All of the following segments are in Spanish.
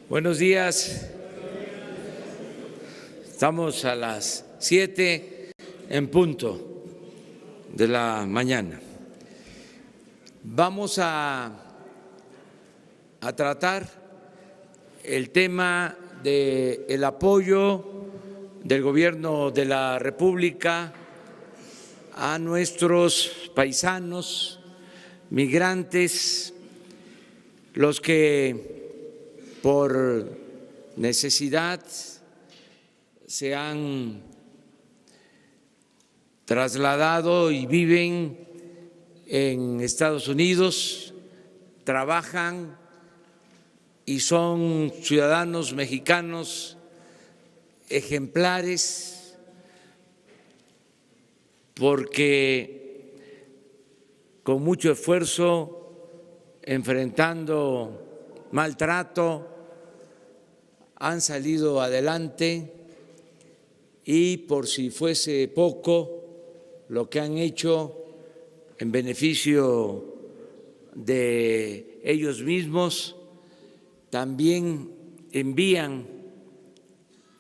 Buenos días. Estamos a las 7 en punto de la mañana. Vamos a tratar el tema del apoyo del Gobierno de la República a nuestros paisanos migrantes, los que por necesidad se han trasladado y viven en Estados Unidos, trabajan y son ciudadanos mexicanos ejemplares porque con mucho esfuerzo, enfrentando maltrato, han salido adelante y por si fuese poco, lo que han hecho en beneficio de ellos mismos, también envían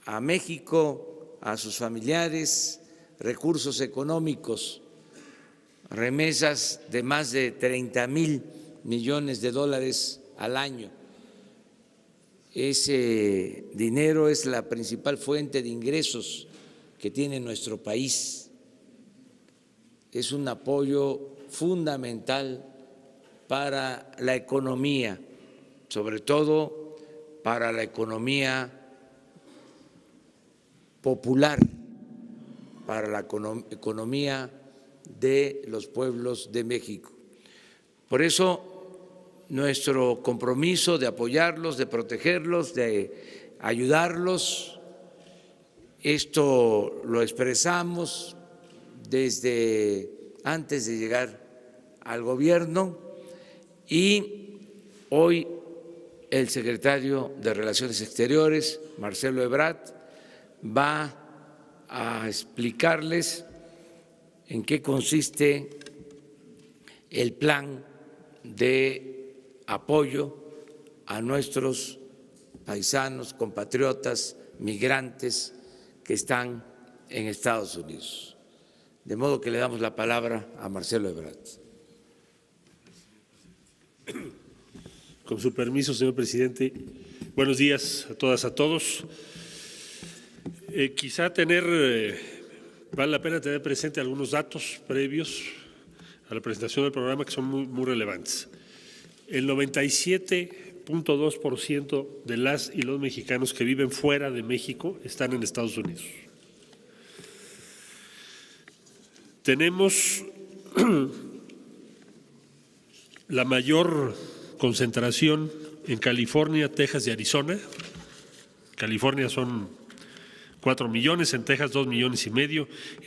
a México, a sus familiares, recursos económicos, remesas de más de 30,000 millones de dólares al año. Ese dinero es la principal fuente de ingresos que tiene nuestro país. Es un apoyo fundamental para la economía, sobre todo para la economía popular, para la economía de los pueblos de México. Por eso, nuestro compromiso de apoyarlos, de protegerlos, de ayudarlos, esto lo expresamos desde antes de llegar al gobierno y hoy el secretario de Relaciones Exteriores, Marcelo Ebrard, va a explicarles en qué consiste el plan de apoyo a nuestros paisanos, compatriotas, migrantes que están en Estados Unidos. De modo que le damos la palabra a Marcelo Ebrard. Con su permiso, señor presidente. Buenos días a todas, a todos. Vale la pena tener presente algunos datos previos a la presentación del programa que son muy relevantes. El 97.2% de las y los mexicanos que viven fuera de México están en Estados Unidos. Tenemos la mayor concentración en California, Texas y Arizona. California son 4 millones, en Texas 2,5 millones,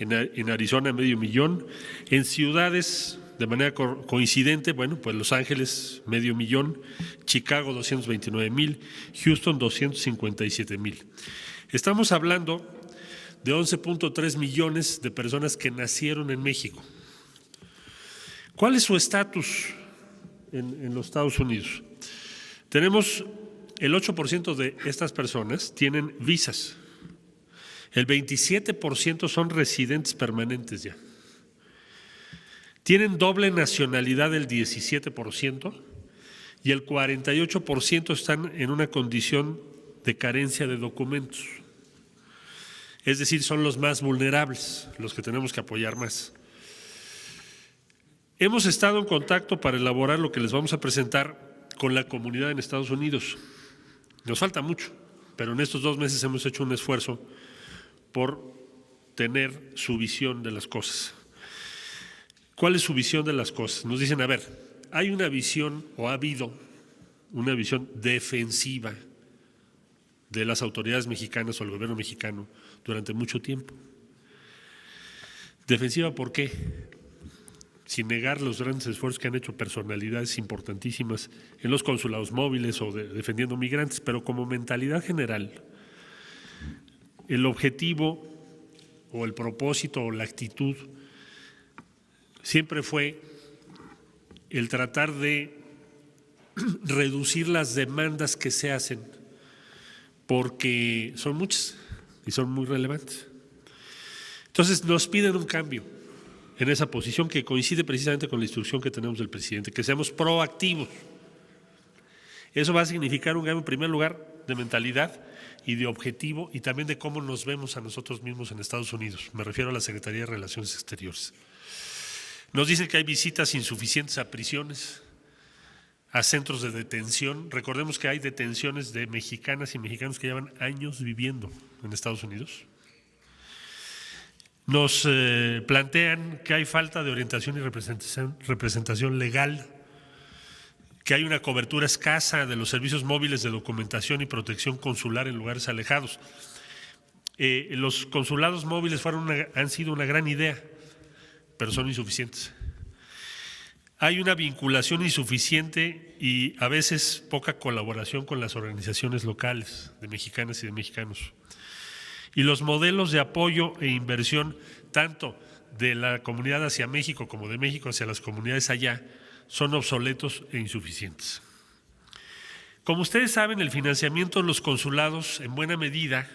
en Arizona 500,000. En ciudades de manera coincidente, bueno, pues Los Ángeles 500,000, Chicago 229,000, Houston 257,000. Estamos hablando de 11.3 millones de personas que nacieron en México. ¿Cuál es su estatus en los Estados Unidos? Tenemos el 8% de estas personas tienen visas. El 27% son residentes permanentes ya. Tienen doble nacionalidad el 17% y el 48% están en una condición de carencia de documentos. Es decir, son los más vulnerables, los que tenemos que apoyar más. Hemos estado en contacto para elaborar lo que les vamos a presentar con la comunidad en Estados Unidos. Nos falta mucho, pero en estos 2 meses hemos hecho un esfuerzo por tener su visión de las cosas. ¿Cuál es su visión de las cosas? Nos dicen, a ver, hay una visión o ha habido una visión defensiva de las autoridades mexicanas o el gobierno mexicano durante mucho tiempo. ¿Defensiva por qué? Sin negar los grandes esfuerzos que han hecho personalidades importantísimas en los consulados móviles o defendiendo migrantes, pero como mentalidad general, el objetivo o el propósito o la actitud siempre fue el tratar de reducir las demandas que se hacen porque son muchas y son muy relevantes. Entonces nos piden un cambio en esa posición que coincide precisamente con la instrucción que tenemos del presidente, que seamos proactivos. Eso va a significar un cambio en primer lugar de mentalidad y de objetivo y también de cómo nos vemos a nosotros mismos en Estados Unidos. Me refiero a la Secretaría de Relaciones Exteriores. Nos dicen que hay visitas insuficientes a prisiones, a centros de detención. Recordemos que hay detenciones de mexicanas y mexicanos que llevan años viviendo en Estados Unidos. Nos plantean que hay falta de orientación y representación legal, que hay una cobertura escasa de los servicios móviles de documentación y protección consular en lugares alejados. Los consulados móviles han sido una gran idea, pero son insuficientes. Hay una vinculación insuficiente y a veces poca colaboración con las organizaciones locales de mexicanas y de mexicanos. Y los modelos de apoyo e inversión, tanto de la comunidad hacia México como de México hacia las comunidades allá, son obsoletos e insuficientes. Como ustedes saben, el financiamiento de los consulados en buena medida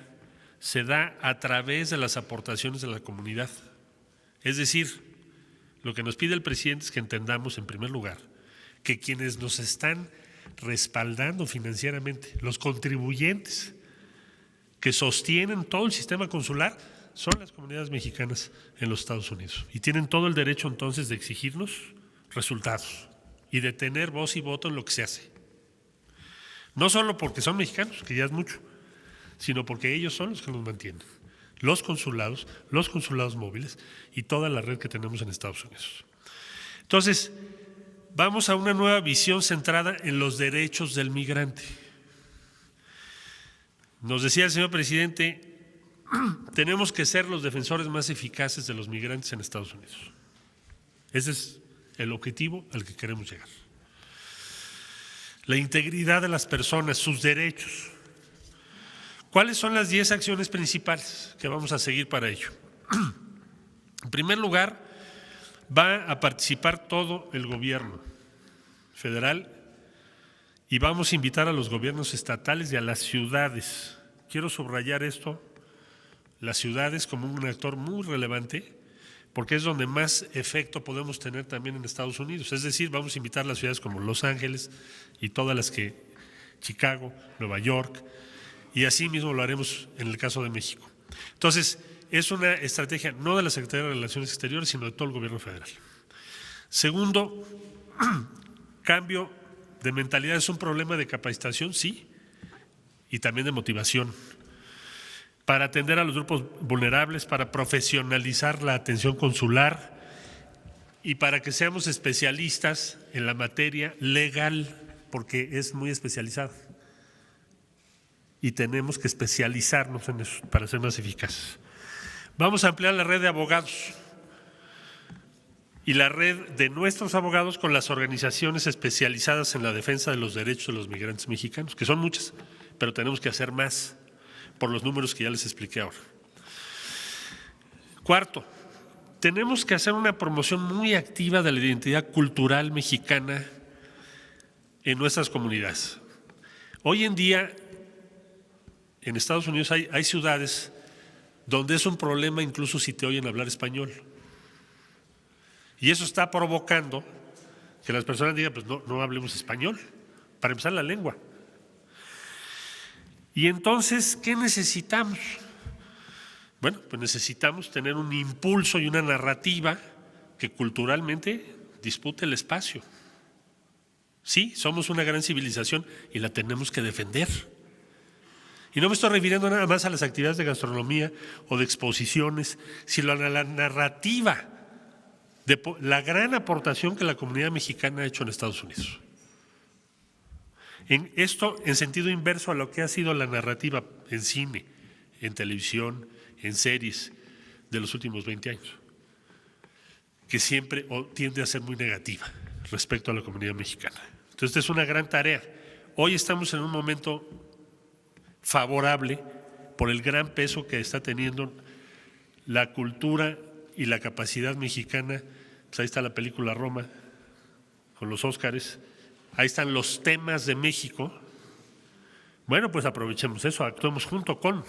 se da a través de las aportaciones de la comunidad. Es decir, lo que nos pide el presidente es que entendamos, en primer lugar, que quienes nos están respaldando financieramente, los contribuyentes que sostienen todo el sistema consular, son las comunidades mexicanas en los Estados Unidos. Y tienen todo el derecho entonces de exigirnos resultados y de tener voz y voto en lo que se hace. No solo porque son mexicanos, que ya es mucho, sino porque ellos son los que nos mantienen. Los consulados móviles y toda la red que tenemos en Estados Unidos. Entonces, vamos a una nueva visión centrada en los derechos del migrante. Nos decía el señor presidente, tenemos que ser los defensores más eficaces de los migrantes en Estados Unidos. Ese es el objetivo al que queremos llegar. La integridad de las personas, sus derechos. ¿Cuáles son las 10 acciones principales que vamos a seguir para ello? En primer lugar, va a participar todo el gobierno federal y vamos a invitar a los gobiernos estatales y a las ciudades. Quiero subrayar esto, las ciudades como un actor muy relevante, porque es donde más efecto podemos tener también en Estados Unidos. Es decir, vamos a invitar a las ciudades como Los Ángeles y todas las que, Chicago, Nueva York, y así mismo lo haremos en el caso de México. Entonces, es una estrategia no de la Secretaría de Relaciones Exteriores, sino de todo el gobierno federal. Segundo, cambio de mentalidad. ¿Es un problema de capacitación? Sí, y también de motivación. Para atender a los grupos vulnerables, para profesionalizar la atención consular y para que seamos especialistas en la materia legal, porque es muy especializada. Y tenemos que especializarnos en eso para ser más eficaces. Vamos a ampliar la red de abogados y la red de nuestros abogados con las organizaciones especializadas en la defensa de los derechos de los migrantes mexicanos, que son muchas, pero tenemos que hacer más por los números que ya les expliqué ahora. Cuarto, tenemos que hacer una promoción muy activa de la identidad cultural mexicana en nuestras comunidades. Hoy en día, en Estados Unidos hay ciudades donde es un problema incluso si te oyen hablar español. Y eso está provocando que las personas digan, pues no hablemos español, para empezar la lengua. Y entonces, ¿qué necesitamos? Bueno, pues necesitamos tener un impulso y una narrativa que culturalmente dispute el espacio. Sí, somos una gran civilización y la tenemos que defender. Y no me estoy refiriendo nada más a las actividades de gastronomía o de exposiciones, sino a la narrativa de la gran aportación que la comunidad mexicana ha hecho en Estados Unidos. En esto en sentido inverso a lo que ha sido la narrativa en cine, en televisión, en series de los últimos 20 años, que siempre tiende a ser muy negativa respecto a la comunidad mexicana. Entonces, esta es una gran tarea. Hoy estamos en un momento favorable por el gran peso que está teniendo la cultura y la capacidad mexicana. Pues ahí está la película Roma con los Óscares, ahí están los temas de México, Bueno, pues aprovechemos eso, actuemos junto con.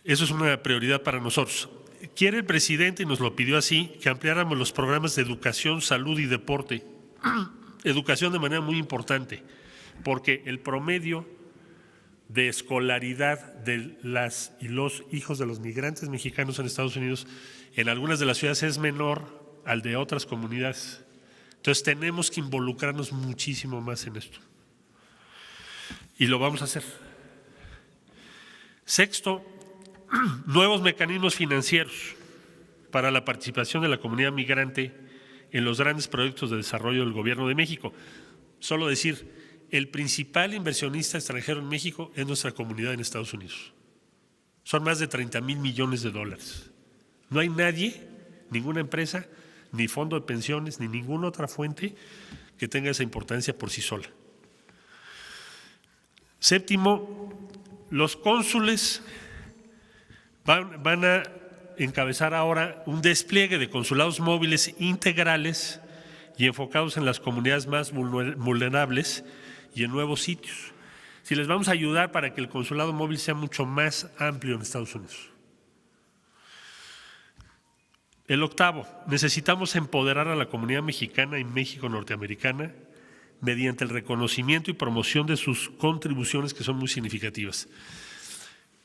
Eso es una prioridad para nosotros. Quiere el presidente, y nos lo pidió así, que ampliáramos los programas de educación, salud y deporte. Educación de manera muy importante, porque el promedio de escolaridad de las y los hijos de los migrantes mexicanos en Estados Unidos en algunas de las ciudades es menor al de otras comunidades. Entonces tenemos que involucrarnos muchísimo más en esto. Y lo vamos a hacer. Sexto, nuevos mecanismos financieros para la participación de la comunidad migrante en los grandes proyectos de desarrollo del Gobierno de México. Solo decir, el principal inversionista extranjero en México es nuestra comunidad en Estados Unidos. Son más de 30,000 millones de dólares. No hay nadie, ninguna empresa, ni fondo de pensiones, ni ninguna otra fuente que tenga esa importancia por sí sola. Séptimo, los cónsules van a encabezar ahora un despliegue de consulados móviles integrales y enfocados en las comunidades más vulnerables y en nuevos sitios. Si les vamos a ayudar para que el consulado móvil sea mucho más amplio en Estados Unidos. El octavo, necesitamos empoderar a la comunidad mexicana y México-norteamericana mediante el reconocimiento y promoción de sus contribuciones que son muy significativas.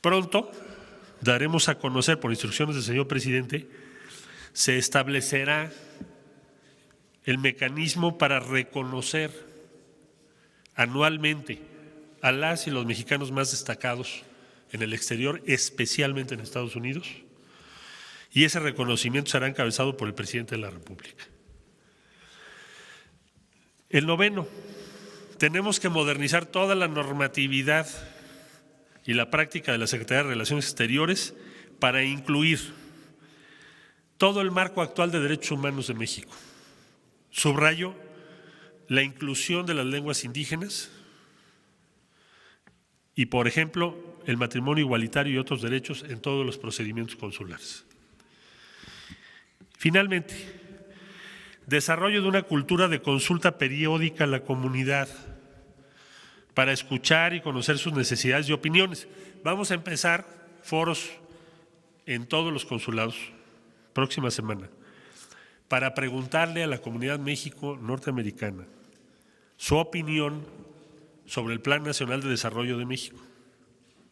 Pronto daremos a conocer, por instrucciones del señor presidente, se establecerá el mecanismo para reconocer anualmente a las y los mexicanos más destacados en el exterior, especialmente en Estados Unidos, y ese reconocimiento será encabezado por el presidente de la República. El noveno, tenemos que modernizar toda la normatividad y la práctica de la Secretaría de Relaciones Exteriores para incluir todo el marco actual de derechos humanos de México. Subrayo la inclusión de las lenguas indígenas y, por ejemplo, el matrimonio igualitario y otros derechos en todos los procedimientos consulares. Finalmente, desarrollo de una cultura de consulta periódica a la comunidad para escuchar y conocer sus necesidades y opiniones. Vamos a empezar foros en todos los consulados próxima semana para preguntarle a la comunidad México-norteamericana su opinión sobre el Plan Nacional de Desarrollo de México,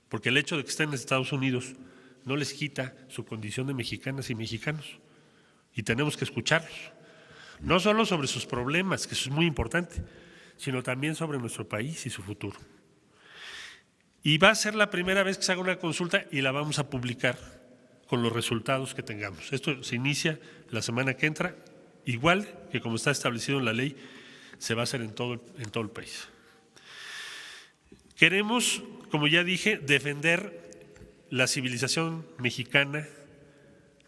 porque el hecho de que estén en Estados Unidos no les quita su condición de mexicanas y mexicanos, y tenemos que escucharlos, no solo sobre sus problemas, que eso es muy importante, sino también sobre nuestro país y su futuro. Y va a ser la primera vez que se haga una consulta y la vamos a publicar con los resultados que tengamos. Esto se inicia la semana que entra, igual que como está establecido en la ley, se va a hacer en todo el país. Queremos, como ya dije, defender la civilización mexicana,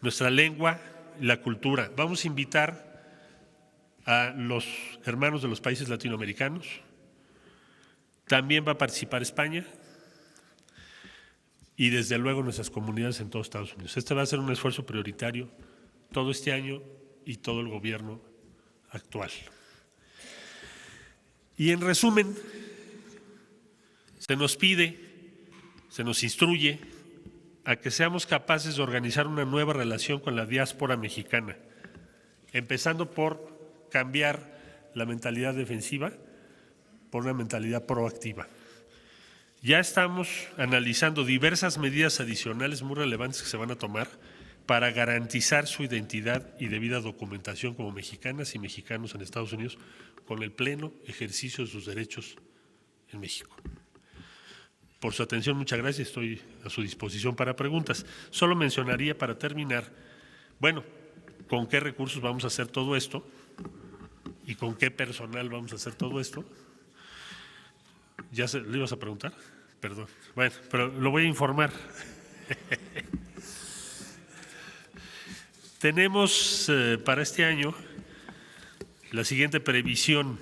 nuestra lengua, la cultura. Vamos a invitar a los hermanos de los países latinoamericanos. También va a participar España y desde luego nuestras comunidades en todo Estados Unidos. Este va a ser un esfuerzo prioritario todo este año y todo el gobierno actual. Y en resumen, se nos pide, se nos instruye a que seamos capaces de organizar una nueva relación con la diáspora mexicana, empezando por cambiar la mentalidad defensiva por una mentalidad proactiva. Ya estamos analizando diversas medidas adicionales muy relevantes que se van a tomar para garantizar su identidad y debida documentación como mexicanas y mexicanos en Estados Unidos con el pleno ejercicio de sus derechos en México. Por su atención, muchas gracias, estoy a su disposición para preguntas. Solo mencionaría para terminar, bueno, con qué recursos vamos a hacer todo esto y con qué personal vamos a hacer todo esto. ¿Ya le ibas a preguntar? Perdón. Bueno, pero lo voy a informar. Tenemos para este año la siguiente previsión,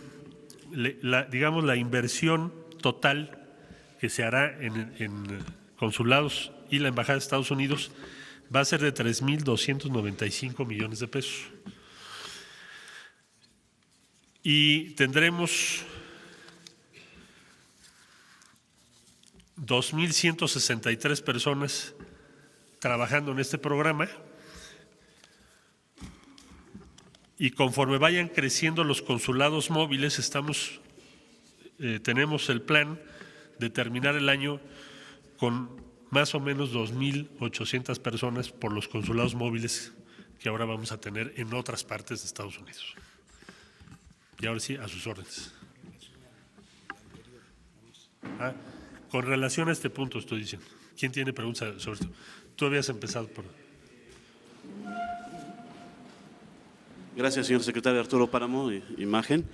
digamos la inversión total que se hará en consulados y la Embajada de Estados Unidos va a ser de 3,295 millones de pesos. Y tendremos 2,163 personas trabajando en este programa, y conforme vayan creciendo los consulados móviles, tenemos el plan de terminar el año con más o menos 2,800 personas por los consulados móviles que ahora vamos a tener en otras partes de Estados Unidos. Y ahora sí, a sus órdenes. Con relación a este punto estoy diciendo. ¿Quién tiene preguntas sobre esto? Tú habías empezado por… Gracias, señor secretario. Arturo Páramo, imagen.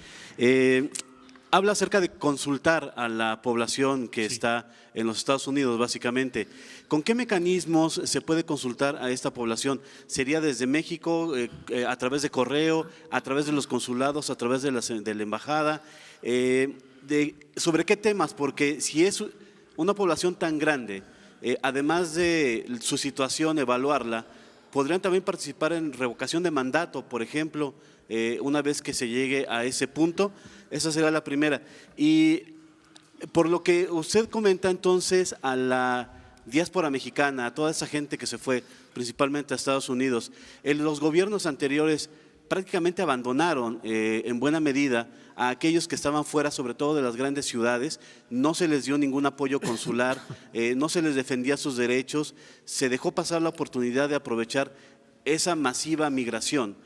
Habla acerca de consultar a la población que está en los Estados Unidos, básicamente. ¿Con qué mecanismos se puede consultar a esta población? ¿Sería desde México, a través de correo, a través de los consulados, a través de la embajada? ¿Sobre qué temas? Porque si es una población tan grande, además de su situación, evaluarla, podrían también participar en revocación de mandato, por ejemplo, una vez que se llegue a ese punto. Esa será la primera. Y por lo que usted comenta entonces a la diáspora mexicana, a toda esa gente que se fue principalmente a Estados Unidos, los gobiernos anteriores prácticamente abandonaron en buena medida a aquellos que estaban fuera, sobre todo de las grandes ciudades. No se les dio ningún apoyo consular, no se les defendía sus derechos, se dejó pasar la oportunidad de aprovechar esa masiva migración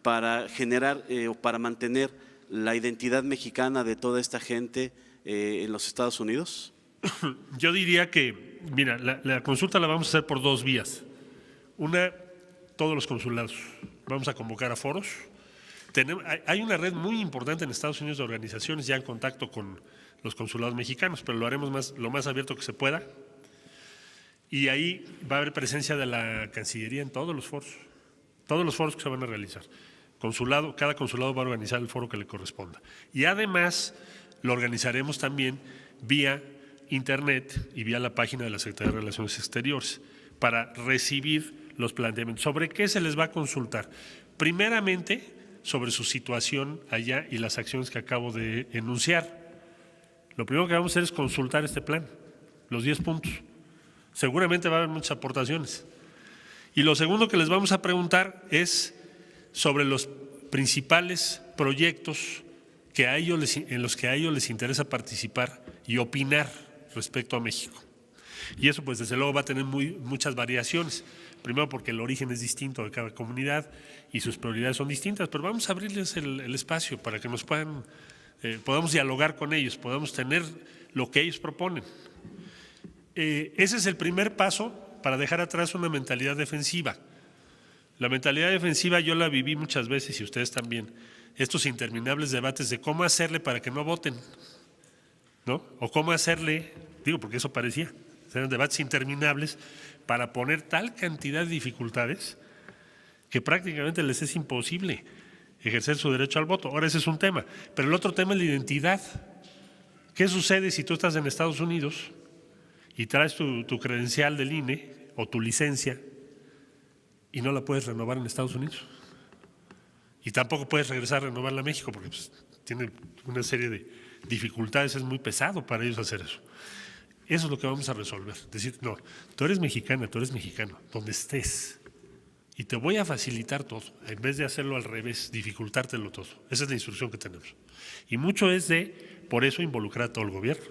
para generar o para mantener la identidad mexicana de toda esta gente en los Estados Unidos. Yo diría que, mira, la consulta la vamos a hacer por dos vías. Una, todos los consulados. Vamos a convocar a foros. Hay una red muy importante en Estados Unidos de organizaciones ya en contacto con los consulados mexicanos, pero lo haremos lo más abierto que se pueda. Y ahí va a haber presencia de la Cancillería en todos los foros que se van a realizar. Cada consulado va a organizar el foro que le corresponda. Y además lo organizaremos también vía internet y vía la página de la Secretaría de Relaciones Exteriores para recibir los planteamientos. ¿Sobre qué se les va a consultar? Primeramente, sobre su situación allá y las acciones que acabo de enunciar. Lo primero que vamos a hacer es consultar este plan, los 10 puntos. Seguramente va a haber muchas aportaciones. Y lo segundo que les vamos a preguntar es sobre los principales proyectos en los que a ellos les interesa participar y opinar respecto a México. Y eso pues desde luego va a tener muchas variaciones. Primero porque el origen es distinto de cada comunidad y sus prioridades son distintas, pero vamos a abrirles el espacio para que nos podamos dialogar con ellos, podamos tener lo que ellos proponen. Ese es el primer paso para dejar atrás una mentalidad defensiva. La mentalidad defensiva yo la viví muchas veces y ustedes también. Estos interminables debates de cómo hacerle para que no voten, ¿no? O cómo hacerle, porque eso parecía, eran debates interminables para poner tal cantidad de dificultades que prácticamente les es imposible ejercer su derecho al voto. Ahora ese es un tema, pero el otro tema es la identidad. ¿Qué sucede si tú estás en Estados Unidos y traes tu credencial del INE o tu licencia y no la puedes renovar en Estados Unidos? Y tampoco puedes regresar a renovarla a México porque tiene una serie de dificultades, es muy pesado para ellos hacer eso. Eso es lo que vamos a resolver. Decir, no, tú eres mexicana, tú eres mexicano, donde estés. Y te voy a facilitar todo, en vez de hacerlo al revés, dificultártelo todo. Esa es la instrucción que tenemos. Y mucho es por eso, involucrar a todo el gobierno,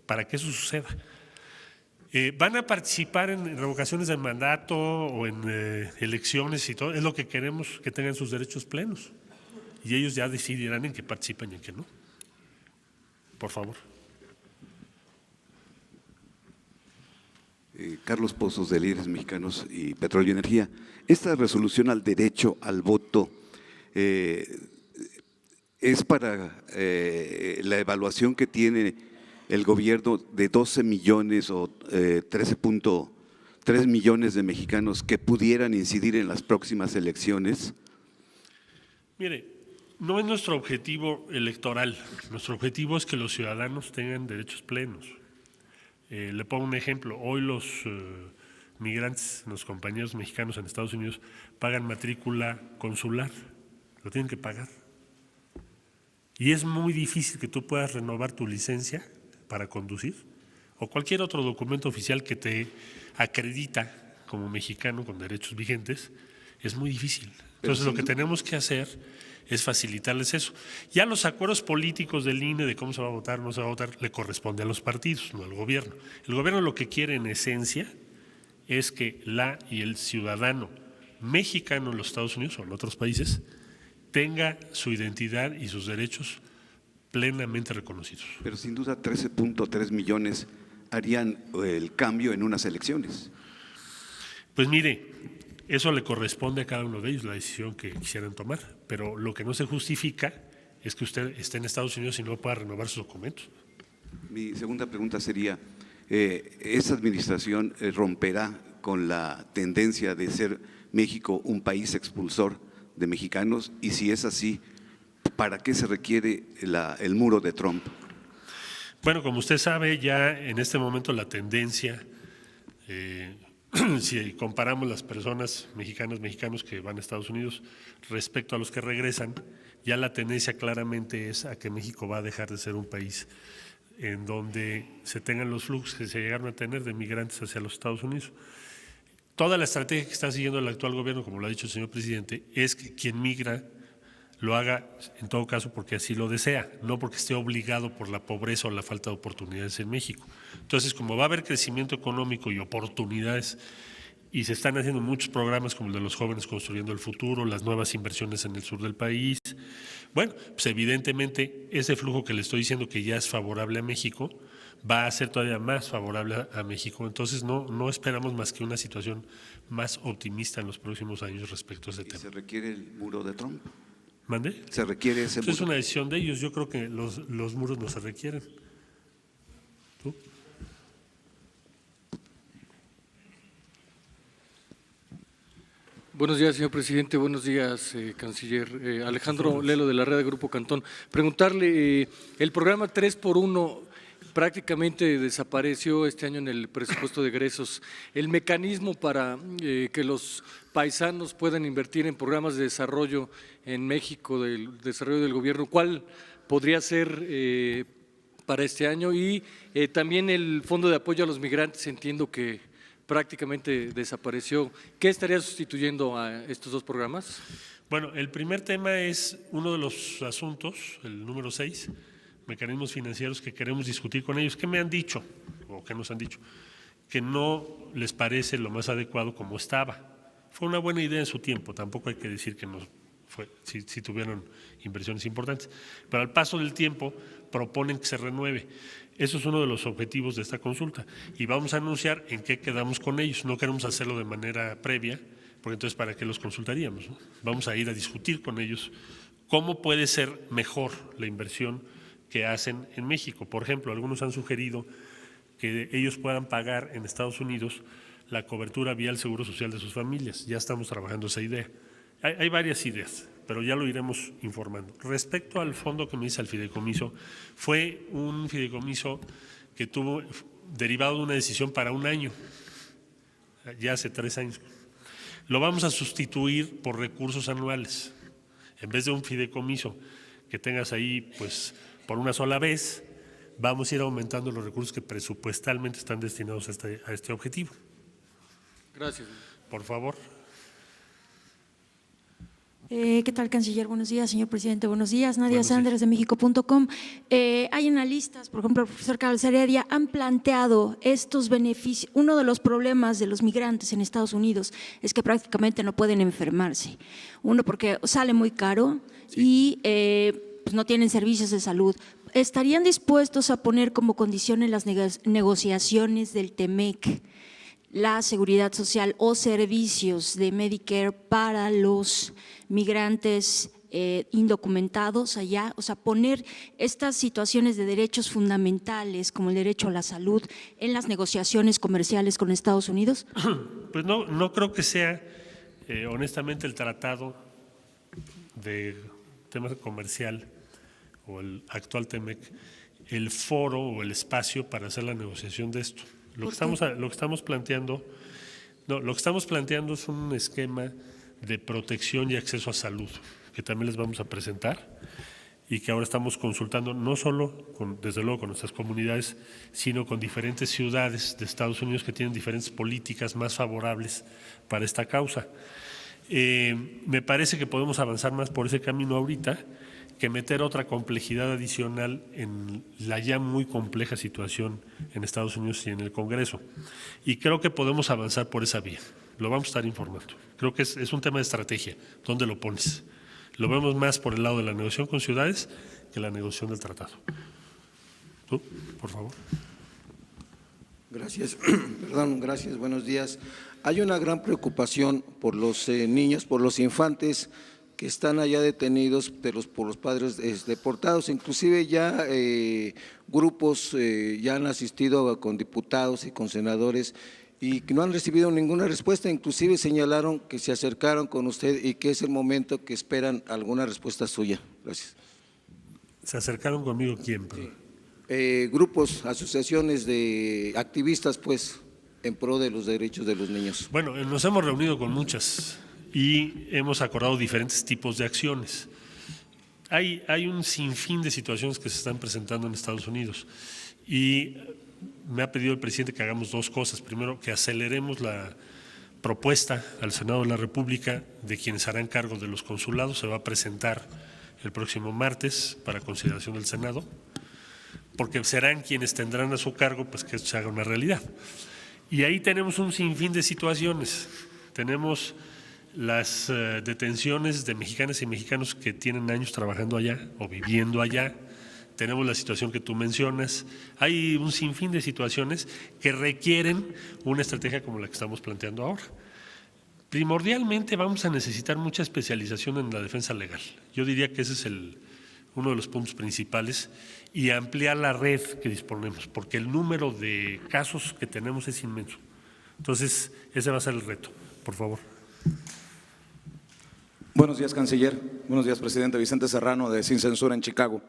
para que eso suceda. Van a participar en revocaciones del mandato o en elecciones y todo, es lo que queremos, que tengan sus derechos plenos. Y ellos ya decidirán en qué participan y en qué no. Por favor. Carlos Pozos, de Líderes Mexicanos y Petróleo y Energía. Esta resolución al derecho al voto es para la evaluación que tiene el gobierno de 12 millones o 13.3 millones de mexicanos que pudieran incidir en las próximas elecciones. Mire, no es nuestro objetivo electoral, nuestro objetivo es que los ciudadanos tengan derechos plenos. Le pongo un ejemplo, hoy los migrantes, los compañeros mexicanos en Estados Unidos pagan matrícula consular, lo tienen que pagar. Y es muy difícil que tú puedas renovar tu licencia para conducir o cualquier otro documento oficial que te acredita como mexicano con derechos vigentes, es muy difícil. Entonces, lo que tenemos que hacer es facilitarles eso. Ya los acuerdos políticos del INE de cómo se va a votar, no se va a votar, le corresponde a los partidos, no al gobierno. El gobierno lo que quiere en esencia es que la y el ciudadano mexicano en los Estados Unidos o en otros países tenga su identidad y sus derechos plenamente reconocidos. Pero sin duda 13.3 millones harían el cambio en unas elecciones. Pues mire, eso le corresponde a cada uno de ellos, la decisión que quisieran tomar, pero lo que no se justifica es que usted esté en Estados Unidos y no pueda renovar sus documentos. Mi segunda pregunta sería, ¿esta administración romperá con la tendencia de ser México un país expulsor de mexicanos? Y si es así, ¿para qué se requiere el muro de Trump? Bueno, como usted sabe, ya en este momento la tendencia, si comparamos las personas mexicanos que van a Estados Unidos respecto a los que regresan, ya la tendencia claramente es a que México va a dejar de ser un país en donde se tengan los flujos que se llegaron a tener de migrantes hacia los Estados Unidos. Toda la estrategia que está siguiendo el actual gobierno, como lo ha dicho el señor presidente, es que quien migra lo haga en todo caso porque así lo desea, no porque esté obligado por la pobreza o la falta de oportunidades en México. Entonces, como va a haber crecimiento económico y oportunidades y se están haciendo muchos programas como el de los jóvenes construyendo el futuro, las nuevas inversiones en el sur del país, bueno, pues evidentemente ese flujo que le estoy diciendo que ya es favorable a México va a ser todavía más favorable a México. Entonces no esperamos más que una situación más optimista en los próximos años respecto a ese tema. ¿Se requiere el muro de Trump? ¿Mande? ¿Se requiere ese muro? Es una decisión de ellos. Yo creo que los muros no se requieren. ¿Tú? Buenos días, señor presidente. Buenos días, canciller. Alejandro Lelo, de la red de Grupo Cantón. Preguntarle, el programa 3x1 prácticamente desapareció este año en el presupuesto de egresos. El mecanismo para que los paisanos puedan invertir en programas de desarrollo en México, del desarrollo del gobierno, ¿cuál podría ser para este año? Y también el Fondo de Apoyo a los Migrantes, entiendo que prácticamente desapareció. ¿Qué estaría sustituyendo a estos dos programas? Bueno, el primer tema es uno de los asuntos, el número 6, mecanismos financieros que queremos discutir con ellos. ¿Qué me han dicho o qué nos han dicho? Que no les parece lo más adecuado como estaba. Fue una buena idea en su tiempo, tampoco hay que decir que no fue, si tuvieron inversiones importantes, pero al paso del tiempo proponen que se renueve. Eso es uno de los objetivos de esta consulta y vamos a anunciar en qué quedamos con ellos. No queremos hacerlo de manera previa, porque entonces ¿para qué los consultaríamos? ¿No? Vamos a ir a discutir con ellos cómo puede ser mejor la inversión que hacen en México. Por ejemplo, algunos han sugerido que ellos puedan pagar en Estados Unidos la cobertura vía el Seguro Social de sus familias. Ya estamos trabajando esa idea. Hay varias ideas, pero ya lo iremos informando. Respecto al fondo que me dice al fideicomiso, fue un fideicomiso que tuvo derivado de una decisión para un año, ya hace 3 años. Lo vamos a sustituir por recursos anuales. En vez de un fideicomiso que tengas ahí pues por una sola vez, vamos a ir aumentando los recursos que presupuestalmente están destinados a este objetivo. Gracias. Por favor. ¿Qué tal, canciller? Buenos días, señor presidente. Buenos días. Nadia Buenos Sanders, de México.com. Hay analistas, por ejemplo, el profesor Carlos Heredia, han planteado estos beneficios. Uno de los problemas de los migrantes en Estados Unidos es que prácticamente no pueden enfermarse. Uno, porque sale muy caro y pues no tienen servicios de salud. ¿Estarían dispuestos a poner como condición en las negociaciones del TEMEC la seguridad social o servicios de Medicare para los migrantes indocumentados allá? O sea, poner estas situaciones de derechos fundamentales como el derecho a la salud en las negociaciones comerciales con Estados Unidos. Pues no creo que sea honestamente el tratado de tema comercial o el actual TEMEC el foro o el espacio para hacer la negociación de esto. Lo que estamos planteando es un esquema de protección y acceso a salud que también les vamos a presentar y que ahora estamos consultando no solo, desde luego, con nuestras comunidades, sino con diferentes ciudades de Estados Unidos que tienen diferentes políticas más favorables para esta causa. Me parece que podemos avanzar más por ese camino ahorita que meter otra complejidad adicional en la ya muy compleja situación en Estados Unidos y en el Congreso. Y creo que podemos avanzar por esa vía. Lo vamos a estar informando. Creo que es un tema de estrategia. ¿Dónde lo pones? Lo vemos más por el lado de la negociación con ciudades que la negociación del tratado. ¿Tú, por favor? Gracias. Perdón, gracias. Buenos días. Hay una gran preocupación por los niños, por los infantes que están allá detenidos por los padres deportados. Inclusive ya grupos ya han asistido con diputados y con senadores y que no han recibido ninguna respuesta. Inclusive señalaron que se acercaron con usted y que es el momento que esperan alguna respuesta suya. Gracias. ¿Se acercaron conmigo quién? Grupos, asociaciones de activistas, pues, en pro de los derechos de los niños. Bueno, nos hemos reunido con muchas y hemos acordado diferentes tipos de acciones. Hay un sinfín de situaciones que se están presentando en Estados Unidos y me ha pedido el presidente que hagamos dos cosas. Primero, que aceleremos la propuesta al Senado de la República de quienes harán cargo de los consulados. Se va a presentar el próximo martes para consideración del Senado, porque serán quienes tendrán a su cargo pues que esto se haga una realidad. Y ahí tenemos un sinfín de situaciones. Tenemos las detenciones de mexicanas y mexicanos que tienen años trabajando allá o viviendo allá. Tenemos la situación que tú mencionas. Hay un sinfín de situaciones que requieren una estrategia como la que estamos planteando ahora. Primordialmente vamos a necesitar mucha especialización en la defensa legal. Yo diría que ese es uno de los puntos principales, y ampliar la red que disponemos, porque el número de casos que tenemos es inmenso. Entonces, ese va a ser el reto. Por favor. Buenos días, canciller. Buenos días, presidente. Vicente Serrano, de Sin Censura en Chicago.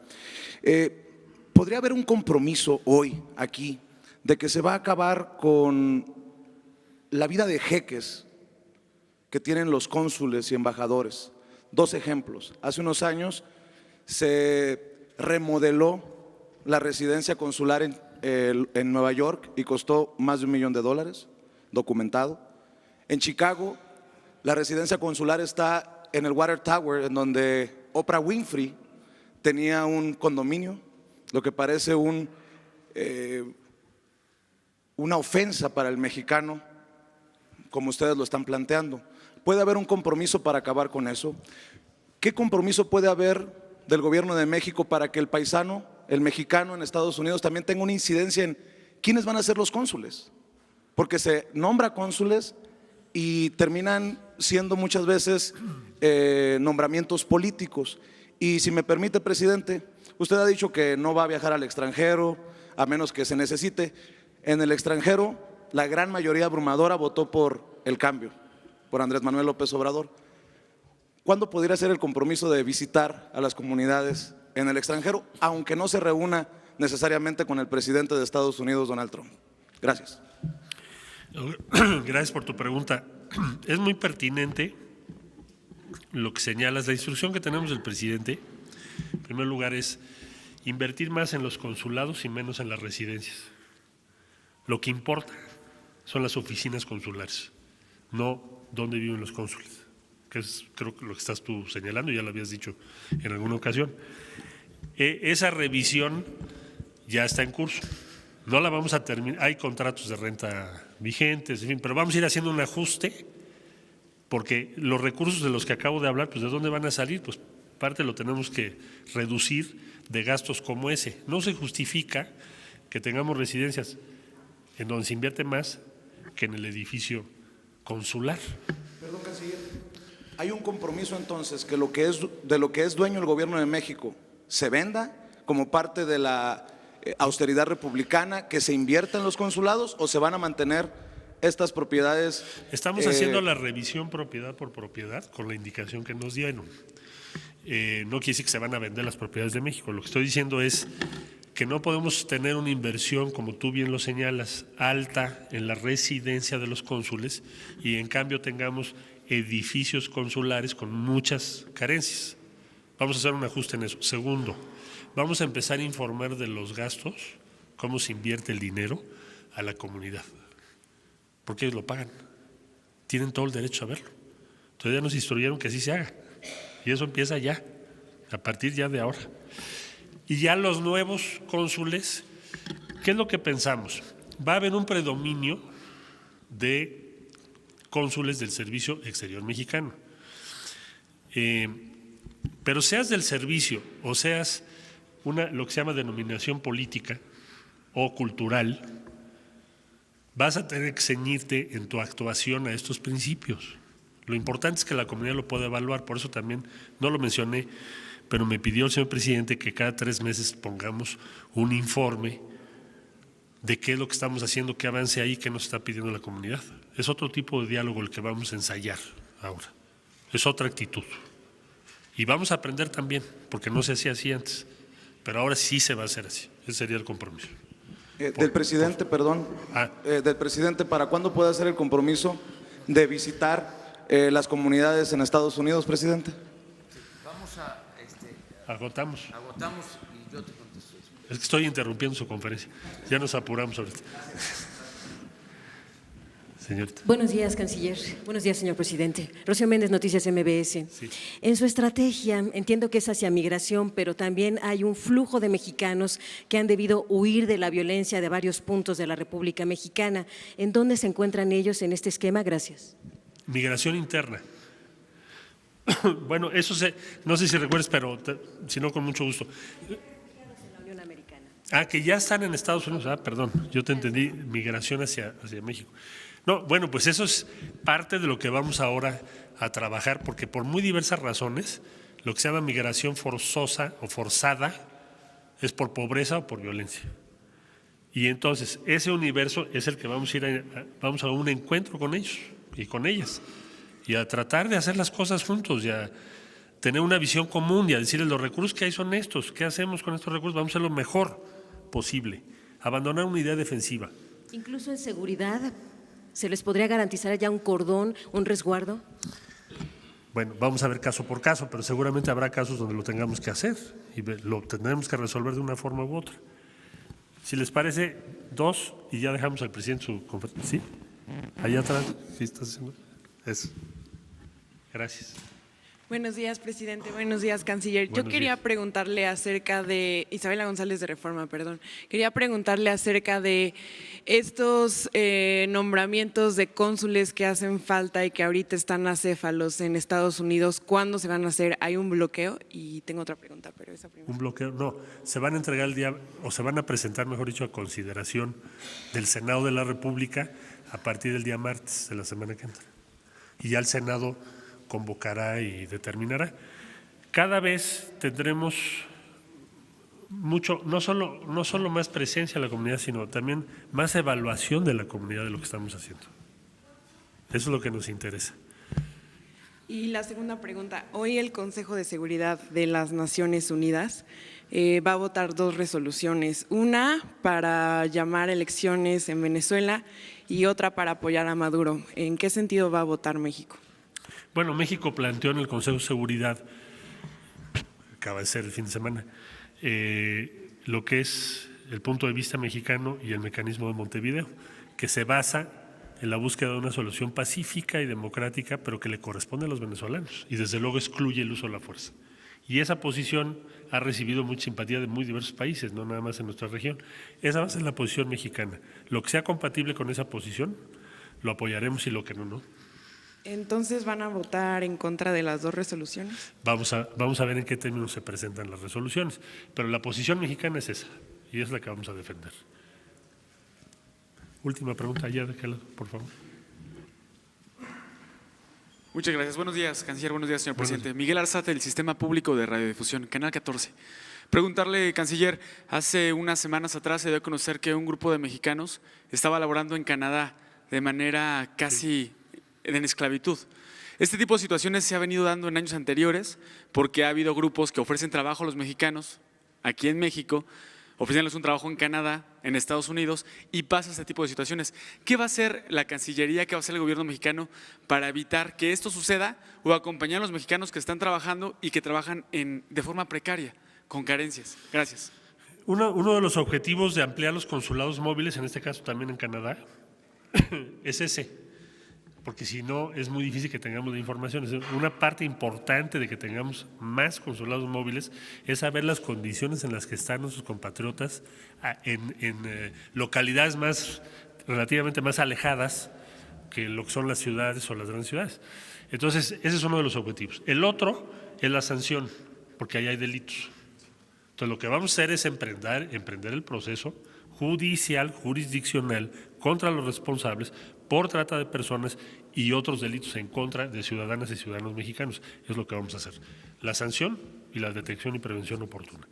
¿Podría haber un compromiso hoy aquí de que se va a acabar con la vida de jeques que tienen los cónsules y embajadores? Dos ejemplos. Hace unos años se remodeló la residencia consular en Nueva York y costó más de $1 millón, documentado. En Chicago, la residencia consular está en el Water Tower, en donde Oprah Winfrey tenía un condominio, lo que parece una ofensa para el mexicano, como ustedes lo están planteando. ¿Puede haber un compromiso para acabar con eso? ¿Qué compromiso puede haber del gobierno de México para que el paisano, el mexicano en Estados Unidos también tenga una incidencia en quiénes van a ser los cónsules? Porque se nombra cónsules y terminan siendo muchas veces nombramientos políticos. Y si me permite, presidente, usted ha dicho que no va a viajar al extranjero a menos que se necesite. En el extranjero, la gran mayoría abrumadora votó por el cambio, por Andrés Manuel López Obrador. ¿Cuándo podría ser el compromiso de visitar a las comunidades en el extranjero, aunque no se reúna necesariamente con el presidente de Estados Unidos, Donald Trump? Gracias. Gracias por tu pregunta. Es muy pertinente lo que señalas. La instrucción que tenemos del presidente, en primer lugar, es invertir más en los consulados y menos en las residencias. Lo que importa son las oficinas consulares, no dónde viven los cónsules, que es creo que lo que estás tú señalando, ya lo habías dicho en alguna ocasión. Esa revisión ya está en curso. No la vamos a terminar, hay contratos de renta vigentes, en fin, pero vamos a ir haciendo un ajuste, porque los recursos de los que acabo de hablar, pues ¿de dónde van a salir? Pues parte lo tenemos que reducir de gastos como ese. No se justifica que tengamos residencias en donde se invierte más que en el edificio consular. Perdón, canciller. ¿Hay un compromiso entonces que de lo que es dueño el gobierno de México se venda como parte de la austeridad republicana, que se invierta en los consulados, o se van a mantener estas propiedades? Estamos haciendo la revisión propiedad por propiedad con la indicación que nos dieron. No quiere decir que se van a vender las propiedades de México. Lo que estoy diciendo es que no podemos tener una inversión, como tú bien lo señalas, alta en la residencia de los cónsules y en cambio tengamos edificios consulares con muchas carencias. Vamos a hacer un ajuste en eso. Segundo, vamos a empezar a informar de los gastos, cómo se invierte el dinero a la comunidad, porque ellos lo pagan. Tienen todo el derecho a verlo. Entonces ya nos instruyeron que así se haga. Y eso empieza ya, a partir ya de ahora. Y ya los nuevos cónsules, ¿qué es lo que pensamos? Va a haber un predominio de cónsules del Servicio Exterior Mexicano. Pero seas del servicio o seas lo que se llama denominación política o cultural, vas a tener que ceñirte en tu actuación a estos principios. Lo importante es que la comunidad lo pueda evaluar, por eso también no lo mencioné, pero me pidió el señor presidente que cada 3 meses pongamos un informe de qué es lo que estamos haciendo, qué avance ahí, qué nos está pidiendo la comunidad. Es otro tipo de diálogo el que vamos a ensayar ahora, es otra actitud. Y vamos a aprender también, porque no se hacía así antes, pero ahora sí se va a hacer así, ese sería el compromiso. Del presidente, perdón, del presidente, ¿para cuándo puede hacer el compromiso de visitar las comunidades en Estados Unidos, presidente? Vamos a… Agotamos y yo te contesto. Es que estoy interrumpiendo su conferencia, ya nos apuramos ahorita. Señorita. Buenos días, canciller. Buenos días, señor presidente. Rocío Méndez, Noticias MBS. Sí. En su estrategia, entiendo que es hacia migración, pero también hay un flujo de mexicanos que han debido huir de la violencia de varios puntos de la República Mexicana. ¿En dónde se encuentran ellos en este esquema? Gracias. Migración interna. Bueno, eso no sé si recuerdas, pero si no, con mucho gusto. Que ya están en Estados Unidos. Perdón, yo te entendí, migración hacia México. No, bueno, pues eso es parte de lo que vamos ahora a trabajar, porque por muy diversas razones, lo que se llama migración forzosa o forzada es por pobreza o por violencia. Y entonces ese universo es el que vamos a un encuentro con ellos y con ellas, y a tratar de hacer las cosas juntos, y a tener una visión común y a decirles los recursos que hay son estos, ¿qué hacemos con estos recursos? Vamos a hacer lo mejor posible, abandonar una idea defensiva. Incluso en seguridad, ¿se les podría garantizar ya un cordón, un resguardo? Bueno, vamos a ver caso por caso, pero seguramente habrá casos donde lo tengamos que hacer y lo tendremos que resolver de una forma u otra. Si les parece, 2 y ya dejamos al presidente su conferencia. ¿Sí? Allá atrás, ¿sí estás haciendo eso? Gracias. Buenos días, presidente. Buenos días, canciller. Yo quería preguntarle acerca de… Isabela González de Reforma, perdón. Quería preguntarle acerca de estos nombramientos de cónsules que hacen falta y que ahorita están acéfalos en Estados Unidos. ¿Cuándo se van a hacer? ¿Hay un bloqueo? Y tengo otra pregunta, pero esa primera. ¿Un bloqueo? No. Se van a entregar el día, o se van a presentar, mejor dicho, a consideración del Senado de la República a partir del día martes de la semana que entra. Y ya el Senado convocará y determinará. Cada vez tendremos mucho, no solo más presencia en la comunidad, sino también más evaluación de la comunidad de lo que estamos haciendo. Eso es lo que nos interesa. Y la segunda pregunta, hoy el Consejo de Seguridad de las Naciones Unidas va a votar 2 resoluciones, una para llamar elecciones en Venezuela y otra para apoyar a Maduro. ¿En qué sentido va a votar México? Bueno, México planteó en el Consejo de Seguridad, acaba de ser el fin de semana, lo que es el punto de vista mexicano y el mecanismo de Montevideo, que se basa en la búsqueda de una solución pacífica y democrática, pero que le corresponde a los venezolanos, y desde luego excluye el uso de la fuerza. Y esa posición ha recibido mucha simpatía de muy diversos países, no nada más en nuestra región. Esa va a ser la posición mexicana. Lo que sea compatible con esa posición, lo apoyaremos, y lo que no, no. Entonces, ¿van a votar en contra de las 2 resoluciones? Vamos a ver en qué términos se presentan las resoluciones, pero la posición mexicana es esa, y es la que vamos a defender. Última pregunta, allá de aquel lado, por favor. Muchas gracias. Buenos días, canciller. Buenos días, señor presidente. Miguel Arzate, del Sistema Público de Radiodifusión, Canal 14. Preguntarle, canciller, hace unas semanas atrás se dio a conocer que un grupo de mexicanos estaba laborando en Canadá de manera casi en esclavitud. Este tipo de situaciones se ha venido dando en años anteriores porque ha habido grupos que ofrecen trabajo a los mexicanos aquí en México ofreciéndoles un trabajo en Canadá, en Estados Unidos, y pasa este tipo de situaciones. ¿Qué va a hacer la Cancillería, qué va a hacer el gobierno mexicano para evitar que esto suceda o acompañar a los mexicanos que están trabajando y que trabajan de forma precaria, con carencias? Gracias. Uno de los objetivos de ampliar los consulados móviles, en este caso también en Canadá, es ese, porque si no es muy difícil que tengamos la información. Una parte importante de que tengamos más consulados móviles es saber las condiciones en las que están nuestros compatriotas en localidades relativamente más alejadas que lo que son las ciudades o las grandes ciudades. Entonces, ese es uno de los objetivos. El otro es la sanción, porque ahí hay delitos. Entonces, lo que vamos a hacer es emprender el proceso judicial, jurisdiccional, contra los responsables por trata de personas y otros delitos en contra de ciudadanas y ciudadanos mexicanos. Es lo que vamos a hacer. La sanción y la detección y prevención oportuna.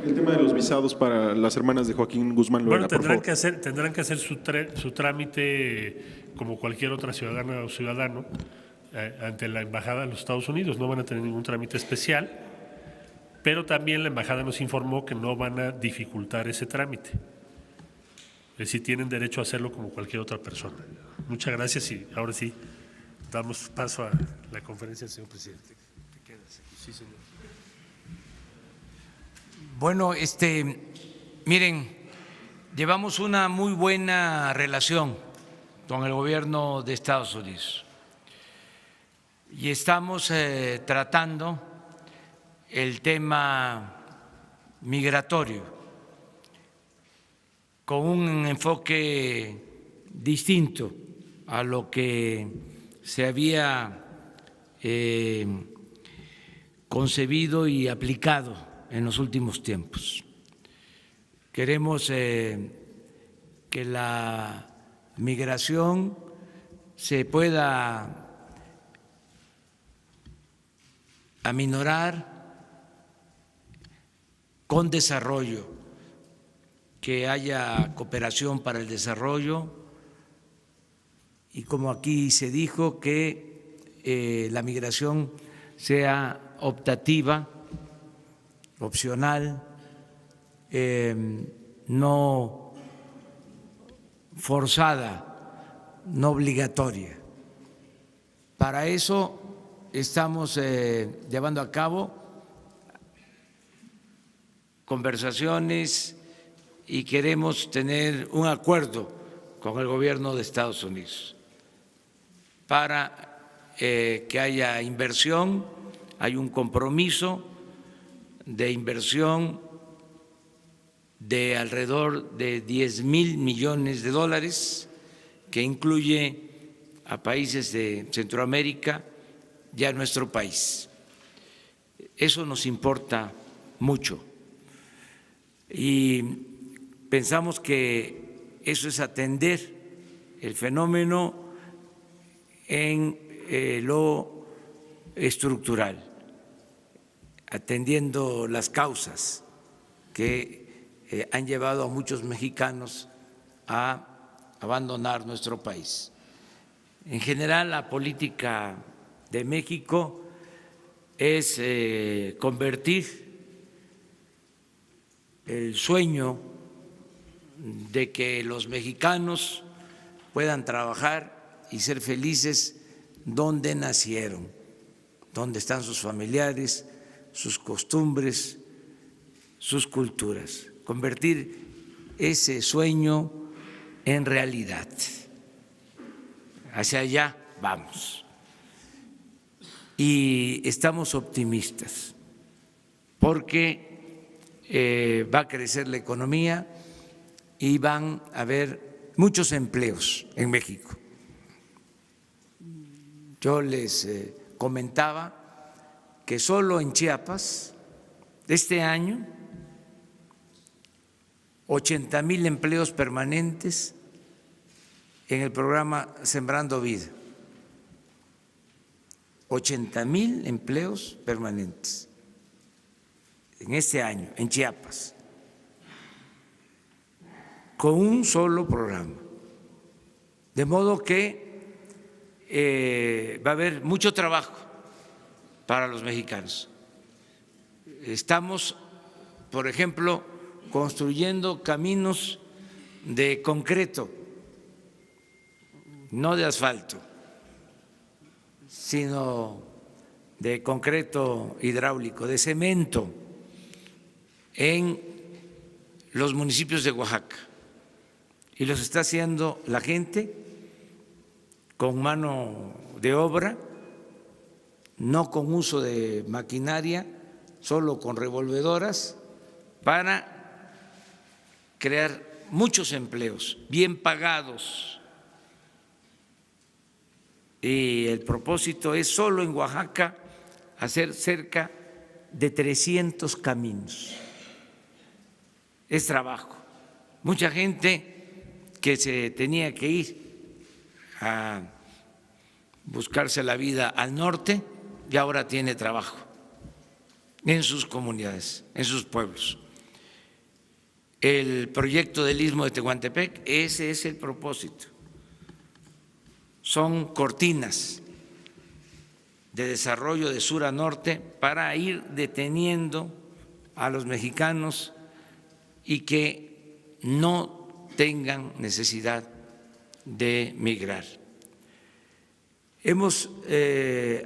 El tema de los visados para las hermanas de Joaquín Guzmán Loera, tendrán que hacer su trámite como cualquier otra ciudadana o ciudadano ante la Embajada de los Estados Unidos. No van a tener ningún trámite especial, pero también la Embajada nos informó que no van a dificultar ese trámite. Es decir, tienen derecho a hacerlo como cualquier otra persona. Muchas gracias y ahora sí damos paso a la conferencia del señor presidente. Sí, señor. Bueno, miren, llevamos una muy buena relación con el gobierno de Estados Unidos y estamos tratando el tema migratorio con un enfoque distinto a lo que se había concebido y aplicado en los últimos tiempos. Queremos que la migración se pueda aminorar con desarrollo, que haya cooperación para el desarrollo y, como aquí se dijo, que la migración sea optativa, opcional, no forzada, no obligatoria. Para eso estamos llevando a cabo conversaciones y queremos tener un acuerdo con el gobierno de Estados Unidos para que haya inversión. Hay un compromiso de inversión de alrededor de 10,000 millones de dólares, que incluye a países de Centroamérica y a nuestro país. Eso nos importa mucho y pensamos que eso es atender el fenómeno en lo estructural, atendiendo las causas que han llevado a muchos mexicanos a abandonar nuestro país. En general, la política de México es convertir el sueño de que los mexicanos puedan trabajar y ser felices donde nacieron, donde están sus familiares, sus costumbres, sus culturas, convertir ese sueño en realidad. Hacia allá vamos. Y estamos optimistas porque va a crecer la economía y van a haber muchos empleos en México. Yo les comentaba que solo en Chiapas, este año, 80,000 empleos permanentes en el programa Sembrando Vida. 80,000 empleos permanentes en este año en Chiapas, con un solo programa. De modo que va a haber mucho trabajo para los mexicanos. Estamos, por ejemplo, construyendo caminos de concreto, no de asfalto, sino de concreto hidráulico, de cemento, en los municipios de Oaxaca. Y los está haciendo la gente con mano de obra, no con uso de maquinaria, solo con revolvedoras, para crear muchos empleos bien pagados. Y el propósito es solo en Oaxaca hacer cerca de 300 caminos. Es trabajo. Mucha gente que se tenía que ir a buscarse la vida al norte y ahora tiene trabajo en sus comunidades, en sus pueblos. El proyecto del Istmo de Tehuantepec, ese es el propósito. Son cortinas de desarrollo de sur a norte para ir deteniendo a los mexicanos y que no tengan necesidad de migrar. Hemos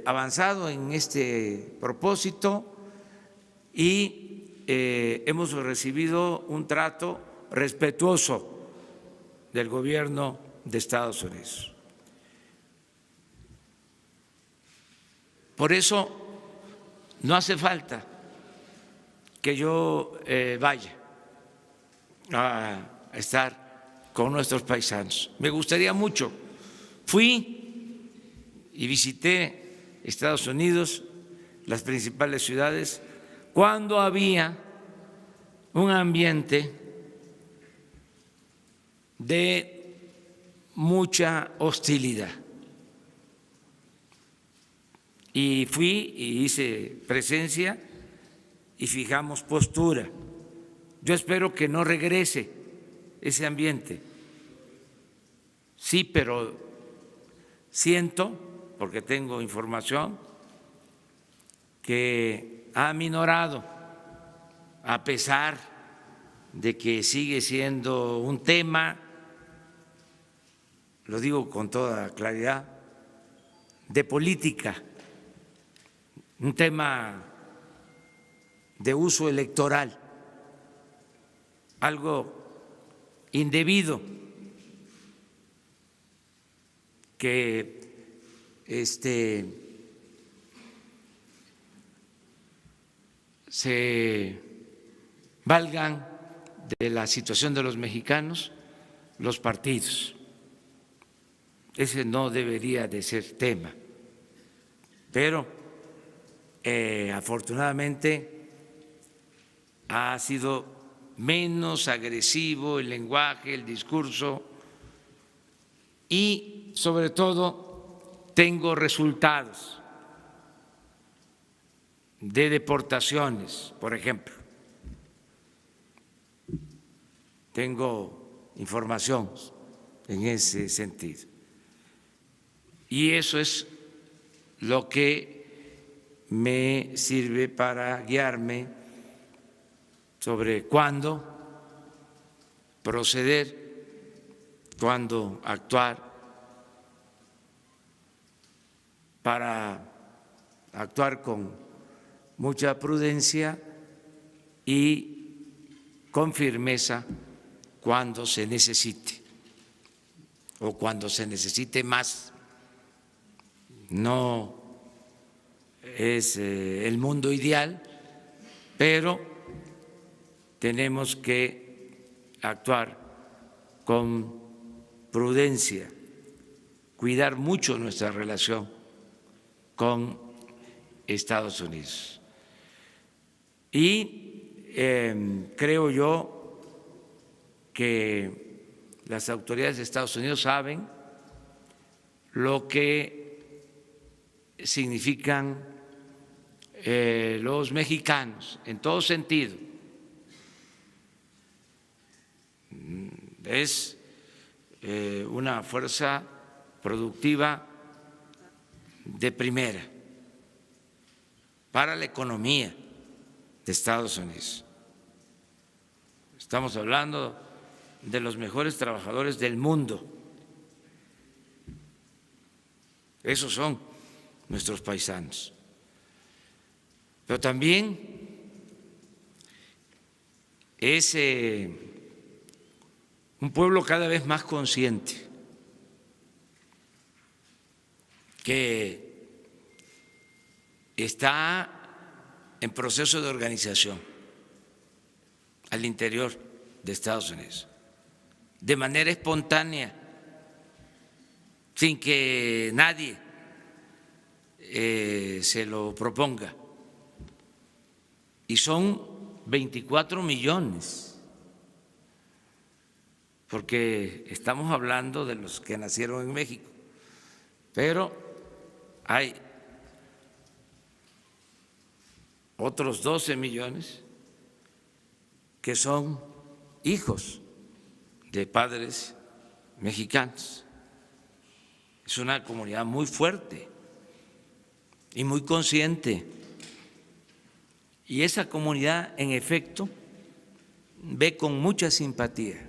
avanzado en este propósito y hemos recibido un trato respetuoso del gobierno de Estados Unidos. Por eso no hace falta que yo vaya a estar con nuestros paisanos. Me gustaría mucho. Fui y visité Estados Unidos, las principales ciudades, cuando había un ambiente de mucha hostilidad. Y fui y hice presencia y fijamos postura. Yo espero que no regrese ese ambiente. Sí, pero siento, porque tengo información, que ha aminorado, a pesar de que sigue siendo un tema, lo digo con toda claridad, de política, un tema de uso electoral, algo indebido que se valgan de la situación de los mexicanos los partidos. Ese no debería de ser tema, pero afortunadamente ha sido menos agresivo el lenguaje, el discurso y sobre todo tengo resultados de deportaciones, por ejemplo. Tengo información en ese sentido. Y eso es lo que me sirve para guiarme sobre cuándo proceder, cuándo actuar, para actuar con mucha prudencia y con firmeza cuando se necesite o cuando se necesite más. No es el mundo ideal, pero tenemos que actuar con prudencia, cuidar mucho nuestra relación con Estados Unidos. Y creo yo que las autoridades de Estados Unidos saben lo que significan los mexicanos en todo sentido. Es una fuerza productiva de primera para la economía de Estados Unidos. Estamos hablando de los mejores trabajadores del mundo. Esos son nuestros paisanos. Pero también es un pueblo cada vez más consciente, que está en proceso de organización al interior de Estados Unidos, de manera espontánea, sin que nadie se lo proponga. Y son 24 millones, porque estamos hablando de los que nacieron en México, pero hay otros 12 millones que son hijos de padres mexicanos. Es una comunidad muy fuerte y muy consciente. Y esa comunidad, en efecto, ve con mucha simpatía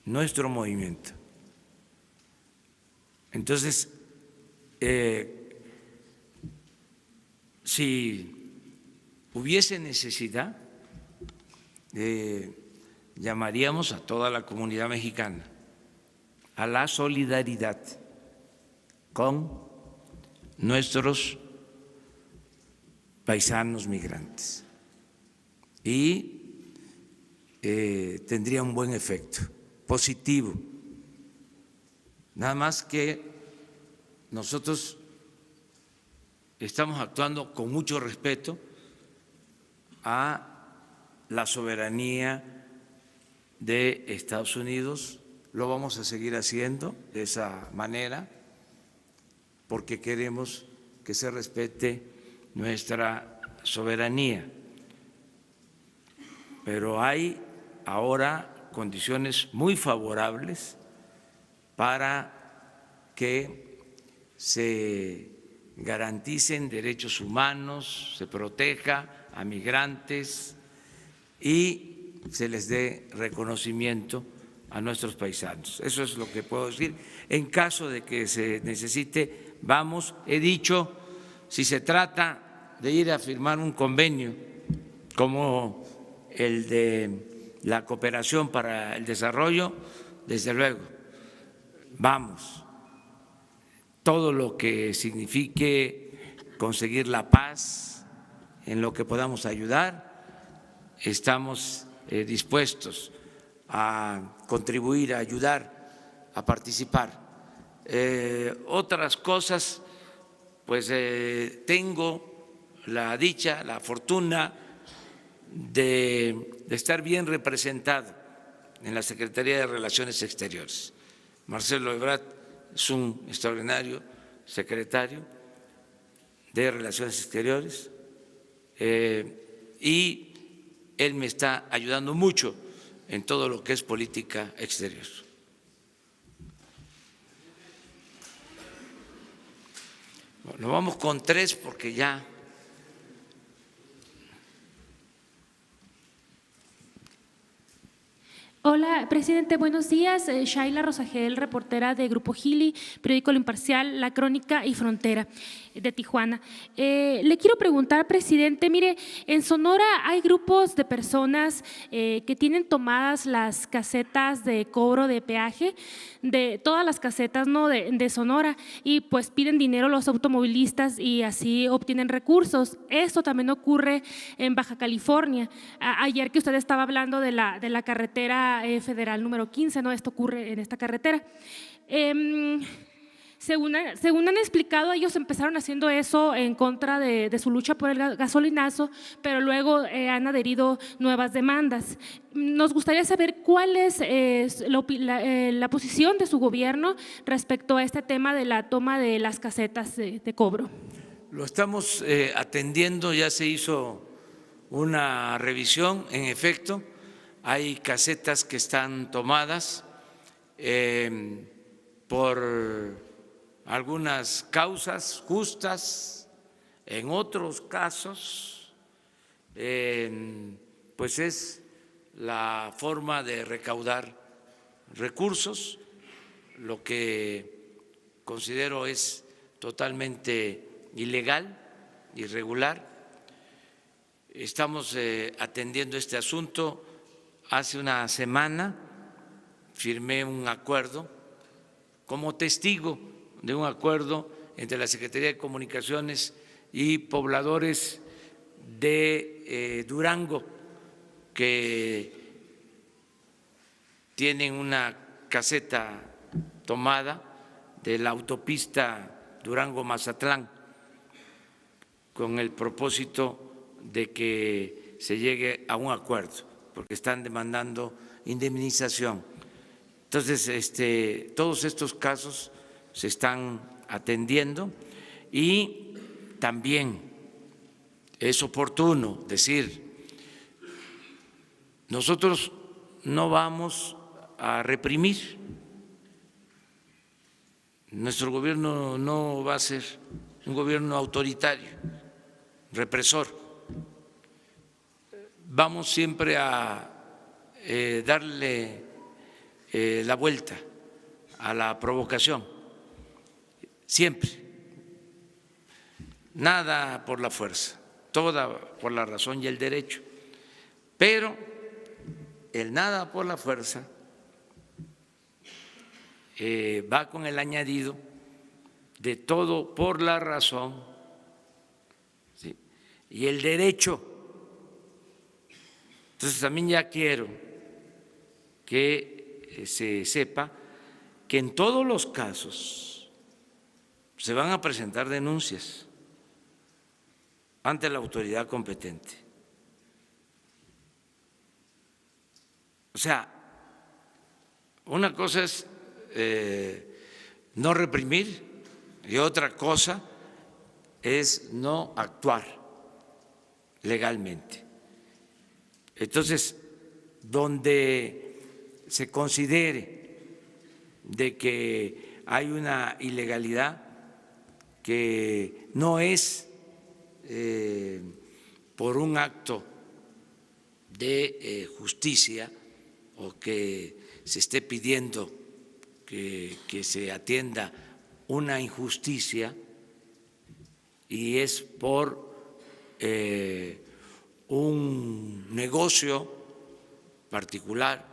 nuestro movimiento. Entonces, si hubiese necesidad, llamaríamos a toda la comunidad mexicana a la solidaridad con nuestros paisanos migrantes y tendría un buen efecto positivo. Nada más que nosotros estamos actuando con mucho respeto a la soberanía de Estados Unidos. Lo vamos a seguir haciendo de esa manera porque queremos que se respete nuestra soberanía. Pero hay ahora condiciones muy favorables para que se garanticen derechos humanos, se proteja a migrantes y se les dé reconocimiento a nuestros paisanos. Eso es lo que puedo decir. En caso de que se necesite, vamos, he dicho, si se trata de ir a firmar un convenio como el de la cooperación para el desarrollo, desde luego, vamos. Todo lo que signifique conseguir la paz, en lo que podamos ayudar, estamos dispuestos a contribuir, a ayudar, a participar. Otras cosas, pues tengo la dicha, la fortuna de estar bien representado en la Secretaría de Relaciones Exteriores. Marcelo Ebrard es un extraordinario secretario de Relaciones Exteriores y él me está ayudando mucho en todo lo que es política exterior. Bueno, vamos con 3 porque ya… Hola, presidente, buenos días. Shaila Rosagel, reportera de Grupo Gili, periódico El Imparcial, La Crónica y Frontera de Tijuana. Le quiero preguntar, presidente, mire, en Sonora hay grupos de personas que tienen tomadas las casetas de cobro de peaje, de todas las casetas, ¿no?, de Sonora, y pues piden dinero los automovilistas y así obtienen recursos. Esto también ocurre en Baja California. Ayer que usted estaba hablando de la carretera federal número 15, ¿no? Esto ocurre en esta carretera. Según han explicado, ellos empezaron haciendo eso en contra de su lucha por el gasolinazo, pero luego han adherido nuevas demandas. Nos gustaría saber cuál es la posición de su gobierno respecto a este tema de la toma de las casetas de cobro. Lo estamos atendiendo, ya se hizo una revisión, en efecto. Hay casetas que están tomadas por algunas causas justas, En otros casos, pues es la forma de recaudar recursos, lo que considero es totalmente ilegal, irregular. Estamos atendiendo este asunto. Hace una semana firmé un acuerdo como testigo de un acuerdo entre la Secretaría de Comunicaciones y pobladores de Durango que tienen una caseta tomada de la autopista Durango-Mazatlán con el propósito de que se llegue a un acuerdo, porque están demandando indemnización. Entonces, todos estos casos se están atendiendo y también es oportuno decir, nosotros no vamos a reprimir, nuestro gobierno no va a ser un gobierno autoritario, represor. Vamos siempre a darle la vuelta a la provocación, siempre. Nada por la fuerza, toda por la razón y el derecho. Pero el nada por la fuerza va con el añadido de todo por la razón, ¿sí? Y el derecho. Entonces también ya quiero que se sepa que en todos los casos se van a presentar denuncias ante la autoridad competente. O sea, una cosa es no reprimir y otra cosa es no actuar legalmente. Entonces, donde se considere de que hay una ilegalidad que no es por un acto de justicia o que se esté pidiendo que se atienda una injusticia y es por un negocio particular,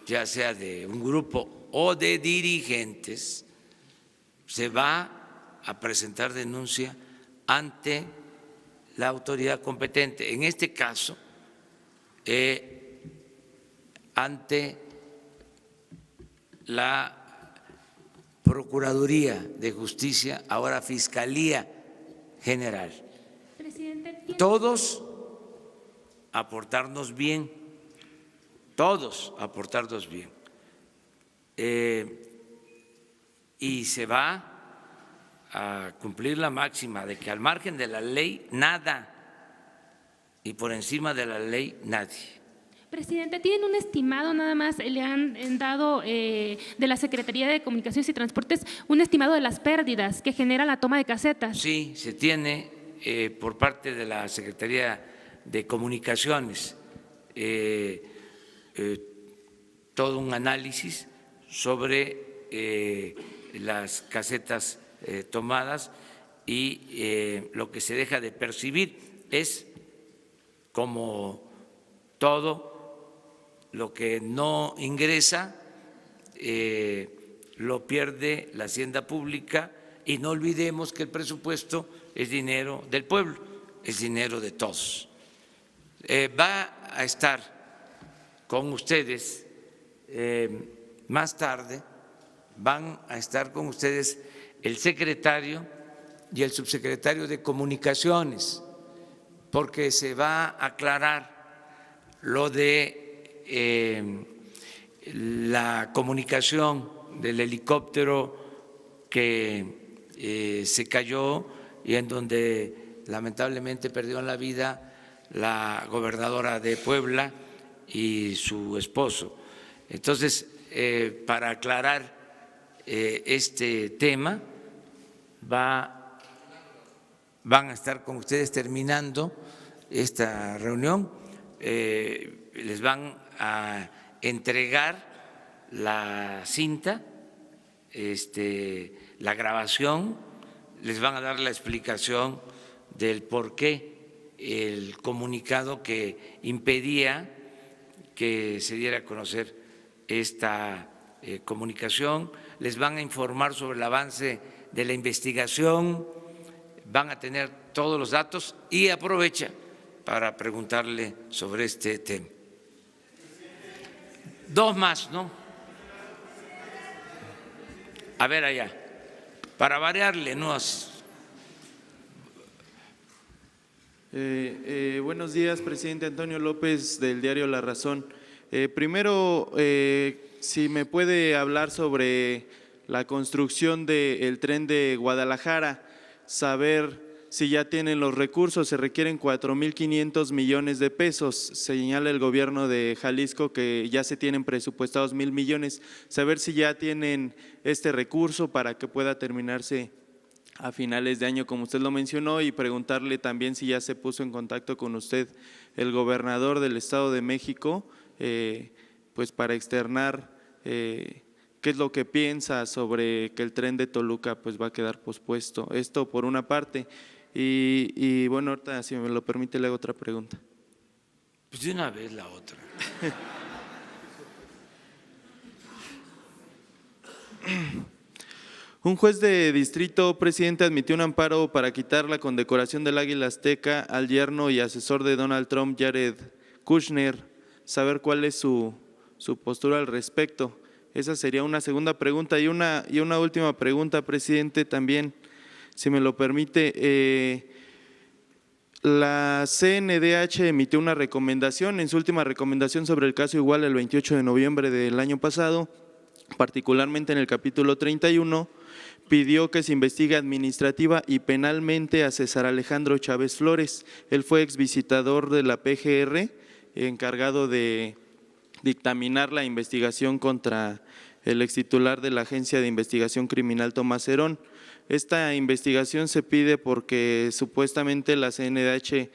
ya sea de un grupo o de dirigentes, se va a presentar denuncia ante la autoridad competente. En este caso, ante la Procuraduría de Justicia, ahora Fiscalía General. Todos aportarnos bien, todos aportarnos bien. Y se va a cumplir la máxima de que al margen de la ley nada y por encima de la ley nadie. Presidente, ¿tienen un estimado nada más? ¿Le han dado de la Secretaría de Comunicaciones y Transportes un estimado de las pérdidas que genera la toma de casetas? Sí, se tiene por parte de la Secretaría de Comunicaciones todo un análisis sobre las casetas tomadas y lo que se deja de percibir es como todo lo que no ingresa lo pierde la hacienda pública y no olvidemos que el presupuesto es dinero del pueblo, es dinero de todos. Va a estar con ustedes más tarde, van a estar con ustedes el secretario y el subsecretario de Comunicaciones, porque se va a aclarar lo de la comunicación del helicóptero que se cayó y en donde lamentablemente perdieron la vida la gobernadora de Puebla y su esposo. Entonces, para aclarar este tema, va van a estar con ustedes terminando esta reunión. Les van a entregar la cinta, la grabación, les van a dar la explicación del por qué el comunicado que impedía que se diera a conocer esta comunicación, les van a informar sobre el avance de la investigación, van a tener todos los datos y aprovecha para preguntarle sobre este tema. Dos más, ¿no? A ver allá, para variarle, ¿no? Buenos días, presidente. Antonio López, del diario La Razón. Primero, si me puede hablar sobre la construcción del tren de Guadalajara, saber si ya tienen los recursos, se requieren 4.500 millones de pesos, señala el gobierno de Jalisco que ya se tienen presupuestados 1.000 millones, saber si ya tienen este recurso para que pueda terminarse a finales de año, como usted lo mencionó, y preguntarle también si ya se puso en contacto con usted el gobernador del Estado de México, pues para externar qué es lo que piensa sobre que el tren de Toluca pues va a quedar pospuesto. Esto por una parte. Y bueno, ahorita si me lo permite le hago otra pregunta. Pues de una vez la otra. Un juez de distrito, presidente, admitió un amparo para quitar la condecoración del Águila Azteca al yerno y asesor de Donald Trump, Jared Kushner. Saber cuál es su postura al respecto. Esa sería una segunda pregunta. Y una última pregunta, presidente, también, si me lo permite. La CNDH emitió una recomendación, en su última recomendación sobre el caso Iguala el 28 de noviembre del año pasado, particularmente en el capítulo 31, pidió que se investigue administrativa y penalmente a César Alejandro Chávez Flores. Él fue exvisitador de la PGR, encargado de dictaminar la investigación contra el extitular de la Agencia de Investigación Criminal Tomás Herón. Esta investigación se pide porque supuestamente la CNDH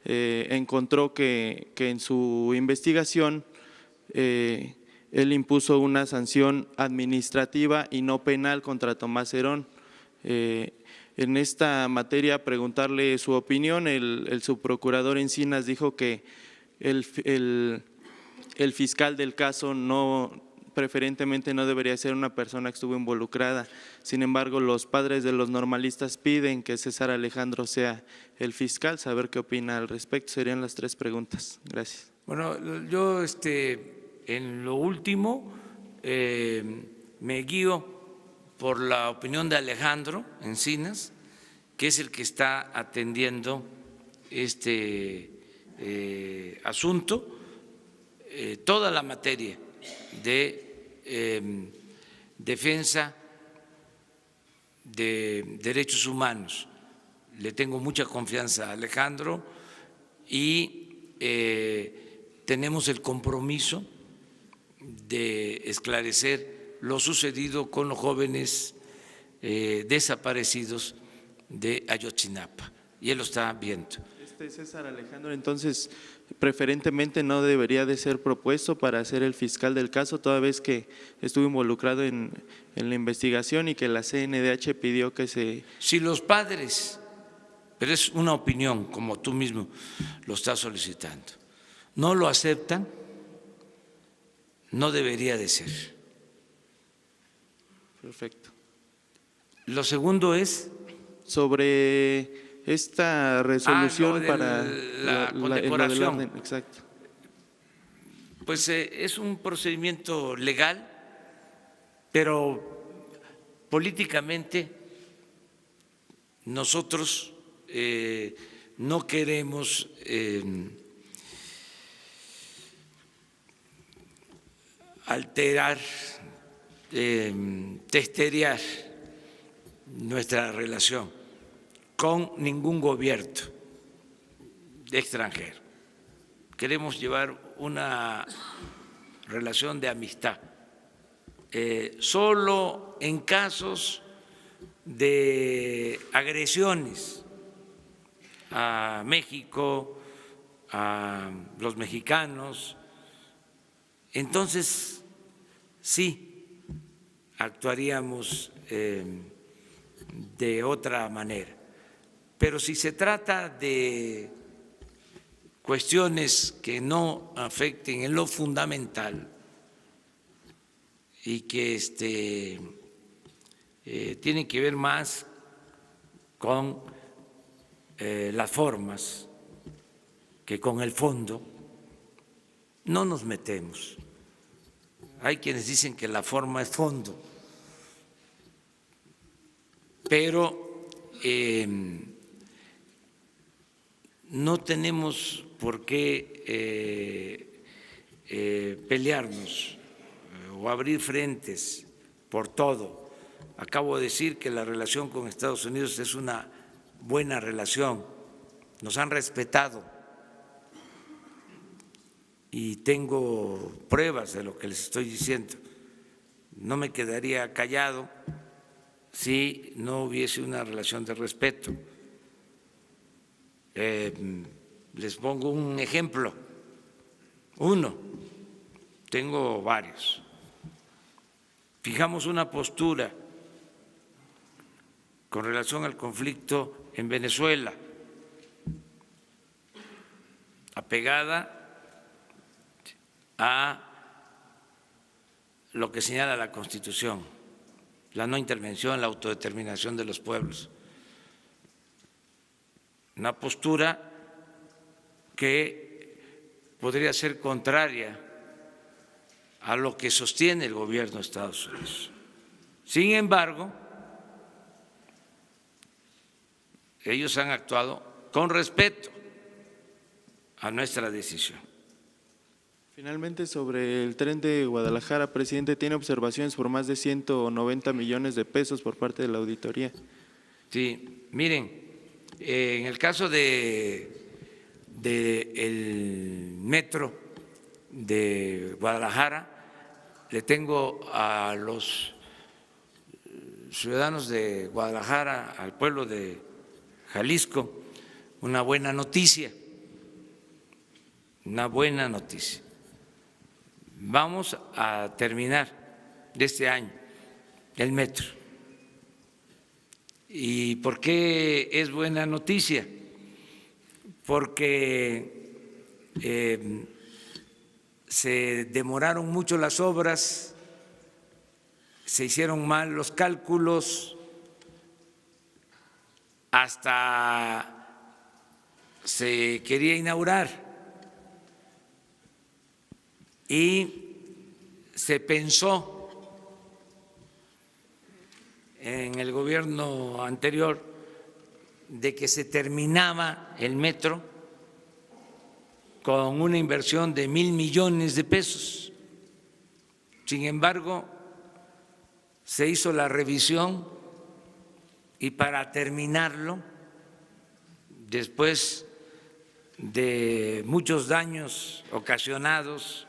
encontró que en su investigación él impuso una sanción administrativa y no penal contra Tomás Herón. En esta materia, preguntarle su opinión. El subprocurador Encinas dijo que el fiscal del caso preferentemente no debería ser una persona que estuvo involucrada. Sin embargo, los padres de los normalistas piden que César Alejandro sea el fiscal. Saber qué opina al respecto. Serían las tres preguntas. Gracias. Bueno, yo en lo último me guío por la opinión de Alejandro Encinas, que es el que está atendiendo este asunto, toda la materia de defensa de derechos humanos. Le tengo mucha confianza a Alejandro y tenemos el compromiso de esclarecer lo sucedido con los jóvenes desaparecidos de Ayotzinapa, y él lo está viendo. César Alejandro, entonces, preferentemente no debería de ser propuesto para ser el fiscal del caso, toda vez que estuvo involucrado en la investigación y que la CNDH pidió que se… Si los padres, pero es una opinión, como tú mismo lo estás solicitando, no lo aceptan, no debería de ser. Perfecto. Lo segundo es… sobre esta resolución para la condecoración. Exacto. Pues es un procedimiento legal, pero políticamente nosotros no queremos alterar, testerear nuestra relación con ningún gobierno extranjero. Queremos llevar una relación de amistad. Solo en casos de agresiones a México, a los mexicanos, entonces sí actuaríamos de otra manera. Pero si se trata de cuestiones que no afecten en lo fundamental y que tienen que ver más con las formas que con el fondo, no nos metemos. Hay quienes dicen que la forma es fondo, pero no tenemos por qué pelearnos o abrir frentes por todo. Acabo de decir que la relación con Estados Unidos es una buena relación, nos han respetado y tengo pruebas de lo que les estoy diciendo. No me quedaría callado si no hubiese una relación de respeto. Les pongo un ejemplo, tengo varios. Fijamos una postura con relación al conflicto en Venezuela, apegada a lo que señala la Constitución, la no intervención, la autodeterminación de los pueblos. Una postura que podría ser contraria a lo que sostiene el gobierno de Estados Unidos. Sin embargo, ellos han actuado con respeto a nuestra decisión. Finalmente, sobre el tren de Guadalajara, presidente, ¿tiene observaciones por más de 190 millones de pesos por parte de la auditoría? Sí, miren, en el caso del metro de Guadalajara, le tengo a los ciudadanos de Guadalajara, al pueblo de Jalisco, una buena noticia, Vamos a terminar este año el metro. ¿Y por qué es buena noticia? Porque se demoraron mucho las obras, se hicieron mal los cálculos, hasta se quería inaugurar y se pensó en el gobierno anterior de que se terminaba el metro con una inversión de 1,000 millones de pesos. Sin embargo, se hizo la revisión y para terminarlo, después de muchos daños ocasionados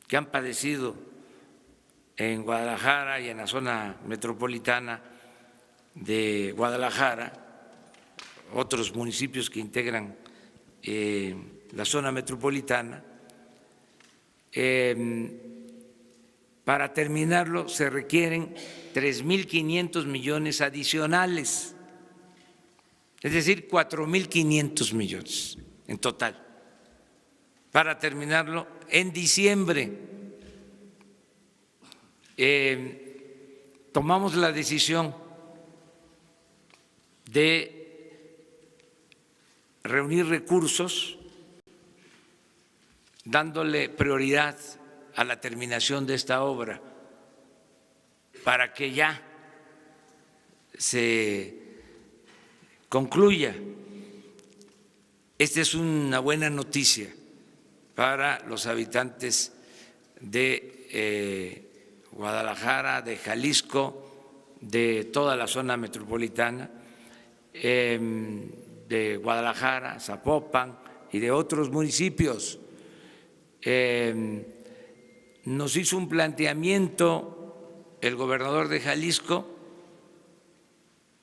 que han padecido en Guadalajara y en la zona metropolitana de Guadalajara, otros municipios que integran la zona metropolitana, para terminarlo se requieren 3.500 millones adicionales, es decir, 4.500 millones en total, para terminarlo en diciembre. Tomamos la decisión de reunir recursos dándole prioridad a la terminación de esta obra para que ya se concluya. Esta es una buena noticia para los habitantes de Guadalajara, de Jalisco, de toda la zona metropolitana, de Guadalajara, Zapopan y de otros municipios. Nos hizo un planteamiento el gobernador de Jalisco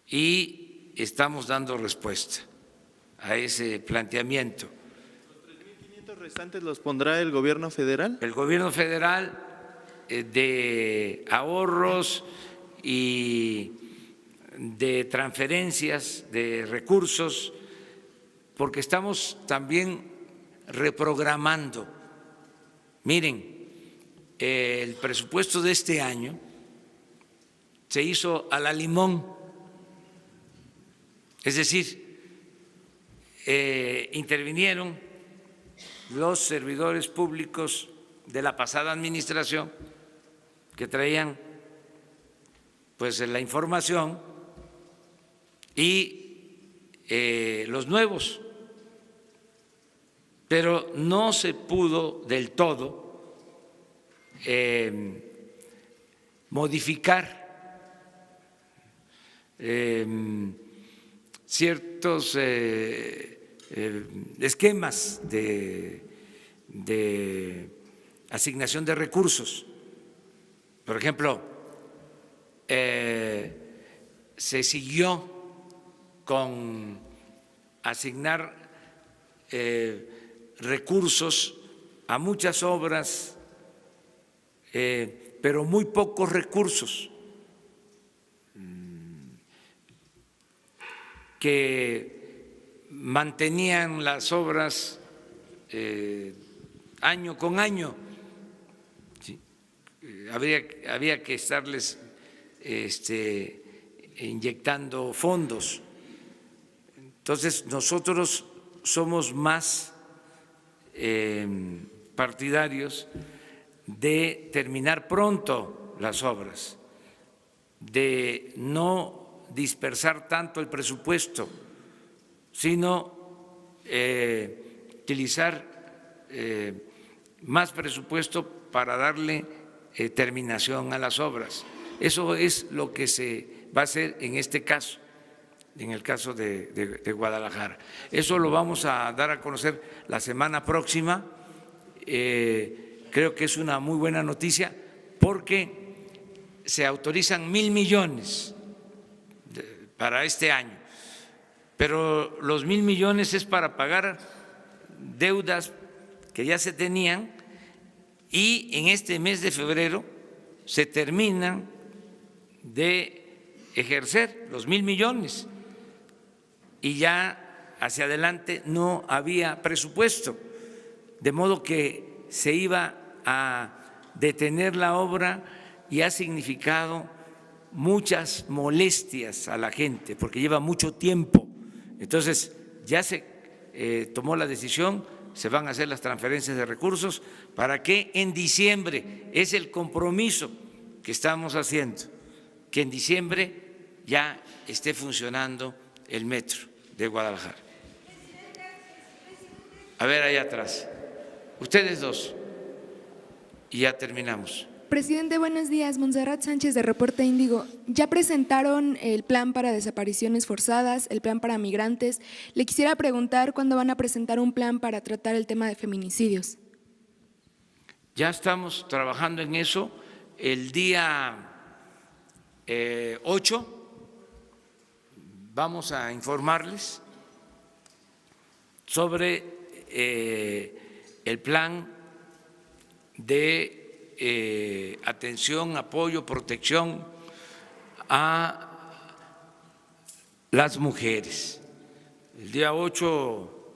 y estamos dando respuesta. a ese planteamiento. ¿Los 3.500 restantes los pondrá el gobierno federal? El gobierno federal de ahorros y de transferencias de recursos, porque estamos también reprogramando. Miren, el presupuesto de este año se hizo a la limón, es decir, intervinieron los servidores públicos de la pasada administración que traían pues la información y los nuevos, pero no se pudo del todo modificar ciertos esquemas de asignación de recursos. Por ejemplo, se siguió con asignar recursos a muchas obras, pero muy pocos recursos, que mantenían las obras año con año. ¿Sí? Había que estarles inyectando fondos. Entonces, nosotros somos más partidarios de terminar pronto las obras, de no dispersar tanto el presupuesto, sino utilizar más presupuesto para darle terminación a las obras. Eso es lo que se va a hacer en este caso, en el caso de Guadalajara. Eso lo vamos a dar a conocer la semana próxima. Creo que es una muy buena noticia porque se autorizan 1.000 millones para este año, pero los 1.000 millones es para pagar deudas que ya se tenían y en este mes de febrero se terminan de ejercer los 1.000 millones y ya hacia adelante no había presupuesto, de modo que se iba a detener la obra y ha significado muchas molestias a la gente porque lleva mucho tiempo. Entonces ya se tomó la decisión, se van a hacer las transferencias de recursos para que en diciembre, es el compromiso que estamos haciendo, que en diciembre ya esté funcionando el metro de Guadalajara. A ver, allá atrás. Ustedes dos. Y ya terminamos. Presidente, buenos días. Montserrat Sánchez de Reporte Índigo. Ya presentaron el plan para desapariciones forzadas, el plan para migrantes. Le quisiera preguntar cuándo van a presentar un plan para tratar el tema de feminicidios. Ya estamos trabajando en eso. El día 8 vamos a informarles sobre el plan de atención, apoyo, protección a las mujeres. El día 8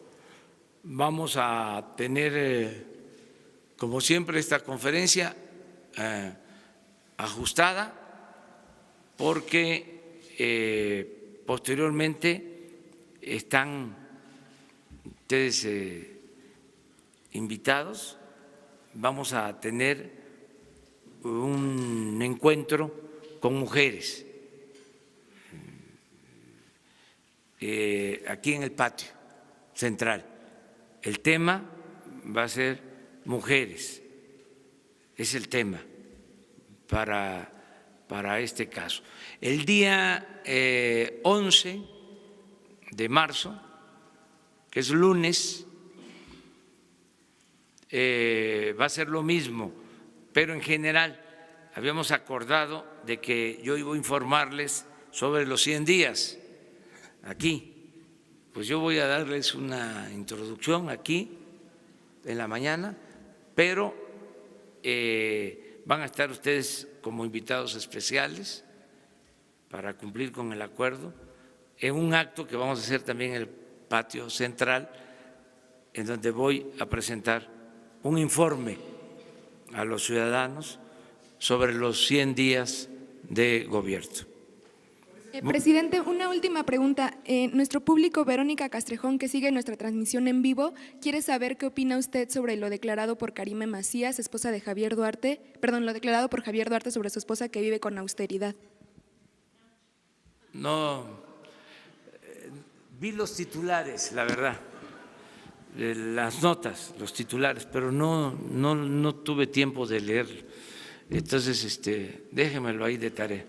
vamos a tener, como siempre, esta conferencia ajustada porque posteriormente están ustedes invitados. Vamos a tener un encuentro con mujeres aquí en el patio central. El tema va a ser mujeres, es el tema para este caso. El día 11 de marzo, que es lunes, va a ser lo mismo, pero en general habíamos acordado de que yo iba a informarles sobre los 100 días aquí pues yo voy a darles una introducción aquí en la mañana, pero van a estar ustedes como invitados especiales para cumplir con el acuerdo en un acto que vamos a hacer también en el patio central, en donde voy a presentar un informe a los ciudadanos sobre los 100 días de gobierno. Presidente, una última pregunta. Nuestro público, Verónica Castrejón, que sigue nuestra transmisión en vivo, quiere saber qué opina usted sobre lo declarado por Karime Macías, esposa de Javier Duarte, lo declarado por Javier Duarte sobre su esposa que vive con austeridad. No, vi los titulares, la verdad, las notas, los titulares, pero no tuve tiempo de leerlo. Entonces, déjemelo ahí de tarea.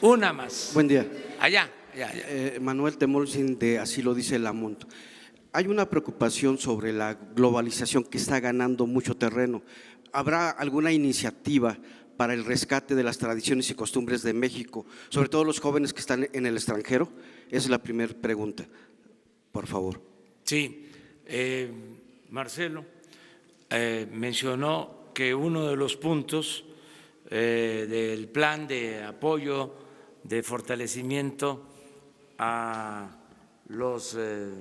Una más. Buen día. Allá. Manuel Temolsin, de Así lo dice la Mont. Hay una preocupación sobre la globalización que está ganando mucho terreno. ¿Habrá alguna iniciativa para el rescate de las tradiciones y costumbres de México, sobre todo los jóvenes que están en el extranjero? Esa es la primera pregunta, por favor. Sí, Marcelo mencionó que uno de los puntos del plan de apoyo, de fortalecimiento a los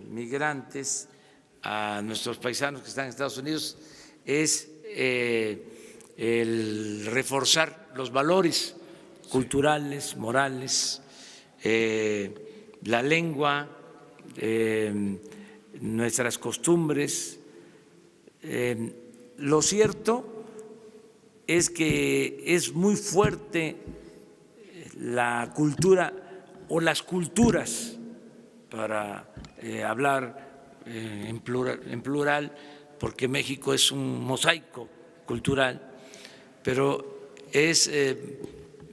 migrantes, a nuestros paisanos que están en Estados Unidos, es el reforzar los valores culturales, morales, la lengua, nuestras costumbres. Lo cierto es que es muy fuerte la cultura o las culturas, para hablar en plural, porque México es un mosaico cultural, pero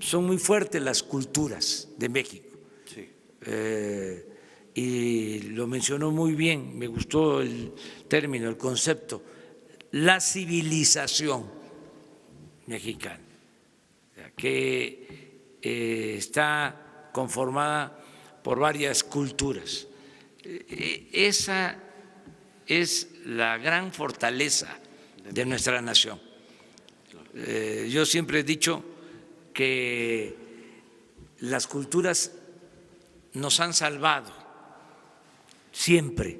son muy fuertes las culturas de México. Sí. Y lo mencionó muy bien, me gustó el término, el concepto, la civilización mexicana, que está conformada por varias culturas. Esa es la gran fortaleza de nuestra nación. Yo siempre he dicho que las culturas nos han salvado, siempre.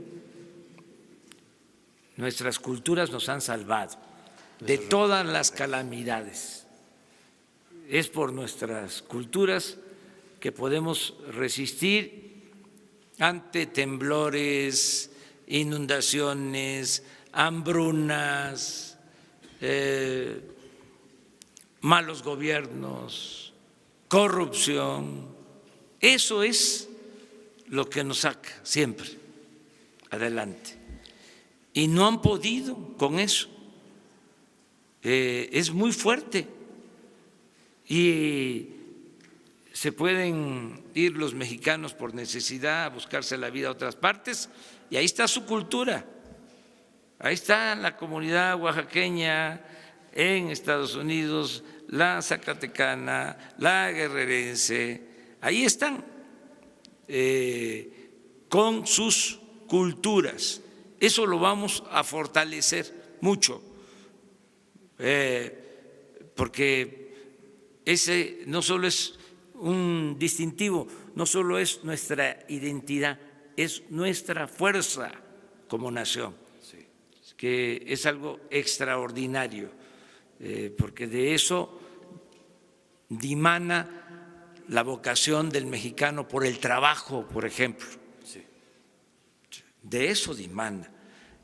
Nuestras culturas nos han salvado de todas las calamidades. Es por nuestras culturas que podemos resistir ante temblores, inundaciones, hambrunas, malos gobiernos, corrupción. Eso es lo que nos saca siempre adelante. Y no han podido con eso. Es muy fuerte. Y se pueden ir los mexicanos por necesidad a buscarse la vida a otras partes, y ahí está su cultura. Ahí está la comunidad oaxaqueña en Estados Unidos, la zacatecana, la guerrerense, ahí están con sus culturas. Eso lo vamos a fortalecer mucho, porque ese no solo es un distintivo, no solo es nuestra identidad, es nuestra fuerza como nación, que es algo extraordinario, porque de eso dimana la vocación del mexicano por el trabajo, por ejemplo. De eso dimana.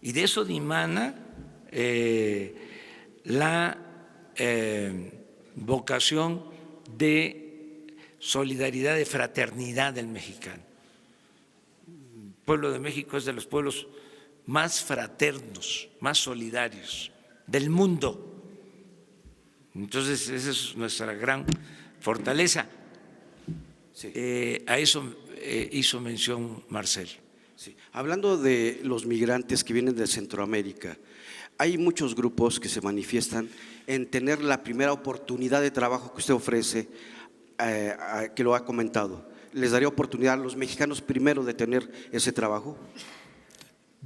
Y de eso dimana la vocación de solidaridad, de fraternidad del mexicano. El pueblo de México es de los pueblos más fraternos, más solidarios del mundo. Entonces, esa es nuestra gran fortaleza. A eso hizo mención Marcelo. Sí. Hablando de los migrantes que vienen de Centroamérica, hay muchos grupos que se manifiestan en tener la primera oportunidad de trabajo que usted ofrece, que lo ha comentado. les daría oportunidad a los mexicanos primero de tener ese trabajo?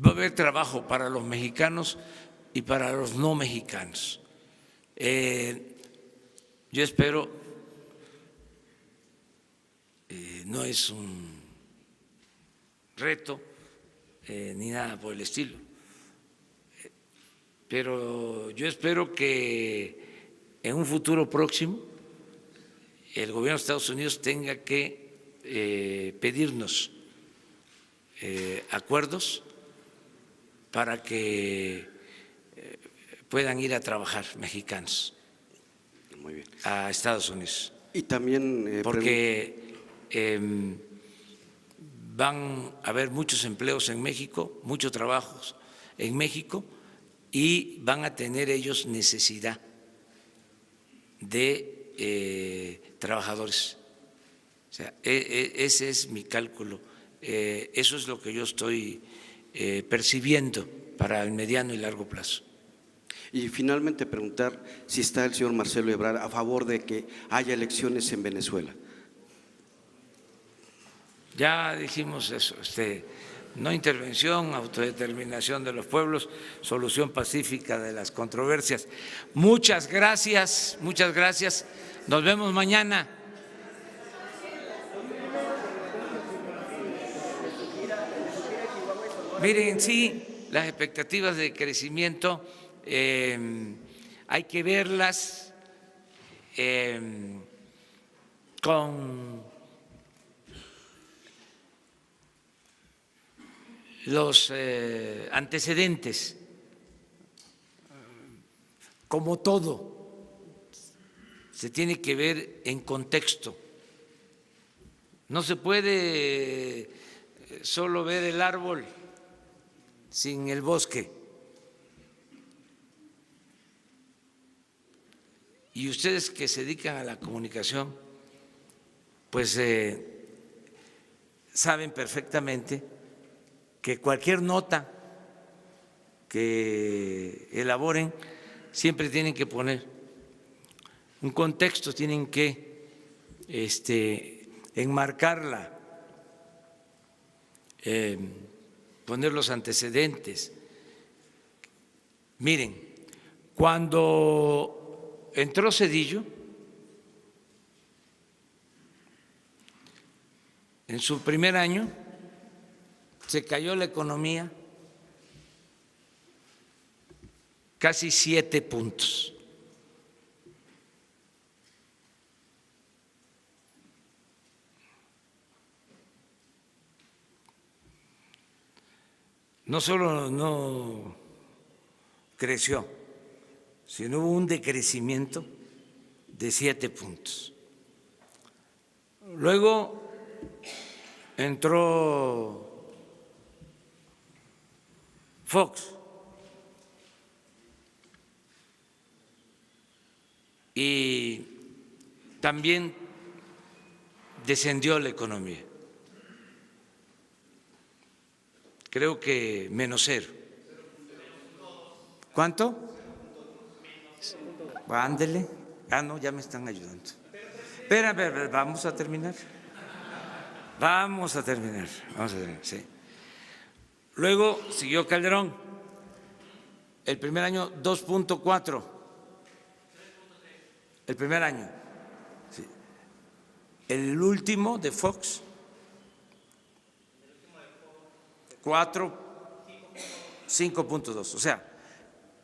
Va a haber trabajo para los mexicanos y para los no mexicanos. Yo espero, no es un reto ni nada por el estilo, pero yo espero que en un futuro próximo el gobierno de Estados Unidos tenga que pedirnos acuerdos para que puedan ir a trabajar mexicanos a Estados Unidos. Y también porque van a haber muchos empleos en México, muchos trabajos en México, y van a tener ellos necesidad de trabajadores. O sea, ese es mi cálculo, eso es lo que yo estoy percibiendo para el mediano y largo plazo. Y finalmente preguntar si está el señor Marcelo Ebrard a favor de que haya elecciones en Venezuela. Ya dijimos eso, no intervención, autodeterminación de los pueblos, solución pacífica de las controversias. Muchas gracias, muchas gracias. Nos vemos mañana. Miren, sí, las expectativas de crecimiento hay que verlas con los antecedentes, como todo, se tiene que ver en contexto. No se puede solo ver el árbol sin el bosque. Y ustedes que se dedican a la comunicación, pues saben perfectamente que cualquier nota que elaboren siempre tienen que poner un contexto, tienen que enmarcarla, poner los antecedentes. Miren, cuando entró Zedillo, en su primer año se cayó la economía casi 7 puntos. No solo no creció, sino hubo un decrecimiento de 7 puntos. Luego entró Fox y también descendió la economía. Creo que -0. ¿Cuánto? Ándele. No, ya me están ayudando. Espera, vamos a terminar. Vamos a terminar, sí. Luego siguió Calderón. El primer año 2.4. El primer año. Sí. El último de Fox 5.2. O sea,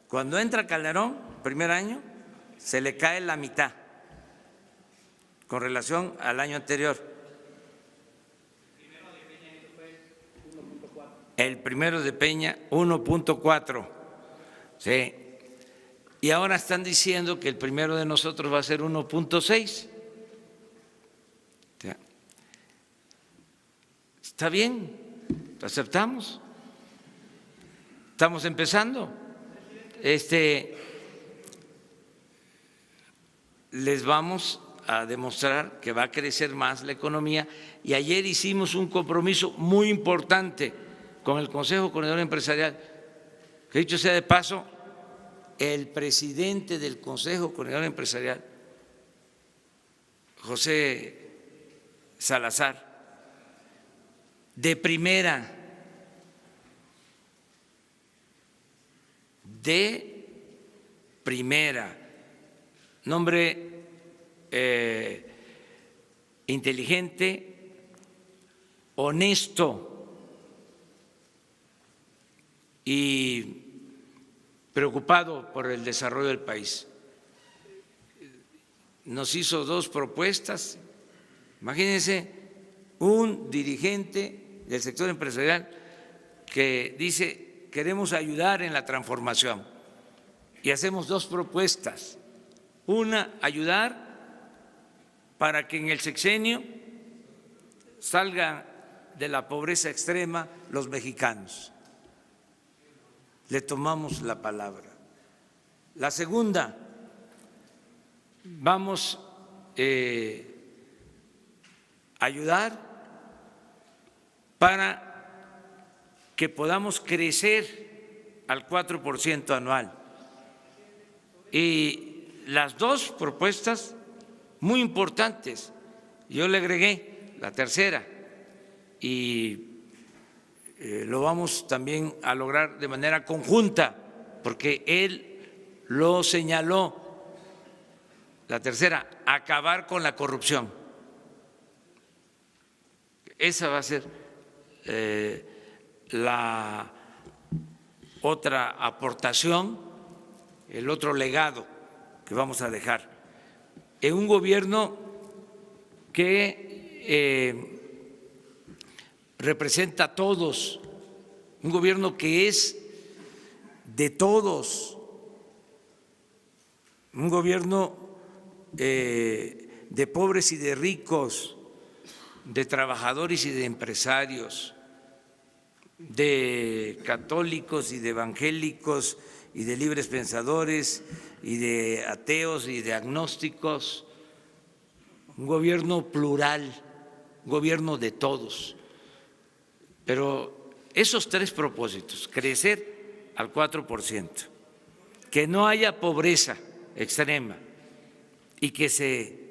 cuando entra Calderón, primer año, se le cae la mitad con relación al año anterior. El primero de Peña, 1.4. Sí. Y ahora están diciendo que el primero de nosotros va a ser 1.6. Está bien, lo aceptamos. Estamos empezando. Les vamos a demostrar que va a crecer más la economía y ayer hicimos un compromiso muy importante con el Consejo Coordinador Empresarial, que dicho sea de paso, el presidente del Consejo Coordinador Empresarial, José Salazar, de primera, nombre inteligente, honesto y preocupado por el desarrollo del país. Nos hizo 2 propuestas. Imagínense un dirigente del sector empresarial que dice: queremos ayudar en la transformación, y hacemos 2 propuestas. Una, ayudar para que en el sexenio salgan de la pobreza extrema los mexicanos. Le tomamos la palabra. La segunda, vamos a ayudar para que podamos crecer al 4% anual. Y las 2 propuestas muy importantes, yo le agregué la tercera, y lo vamos también a lograr de manera conjunta, porque él lo señaló. La tercera, acabar con la corrupción. Esa va a ser la otra aportación, el otro legado que vamos a dejar en un gobierno que representa a todos, un gobierno que es de todos, un gobierno de pobres y de ricos, de trabajadores y de empresarios, de católicos y de evangélicos y de libres pensadores y de ateos y de agnósticos, un gobierno plural, un gobierno de todos. Pero esos 3 propósitos: crecer al 4%, que no haya pobreza extrema y que se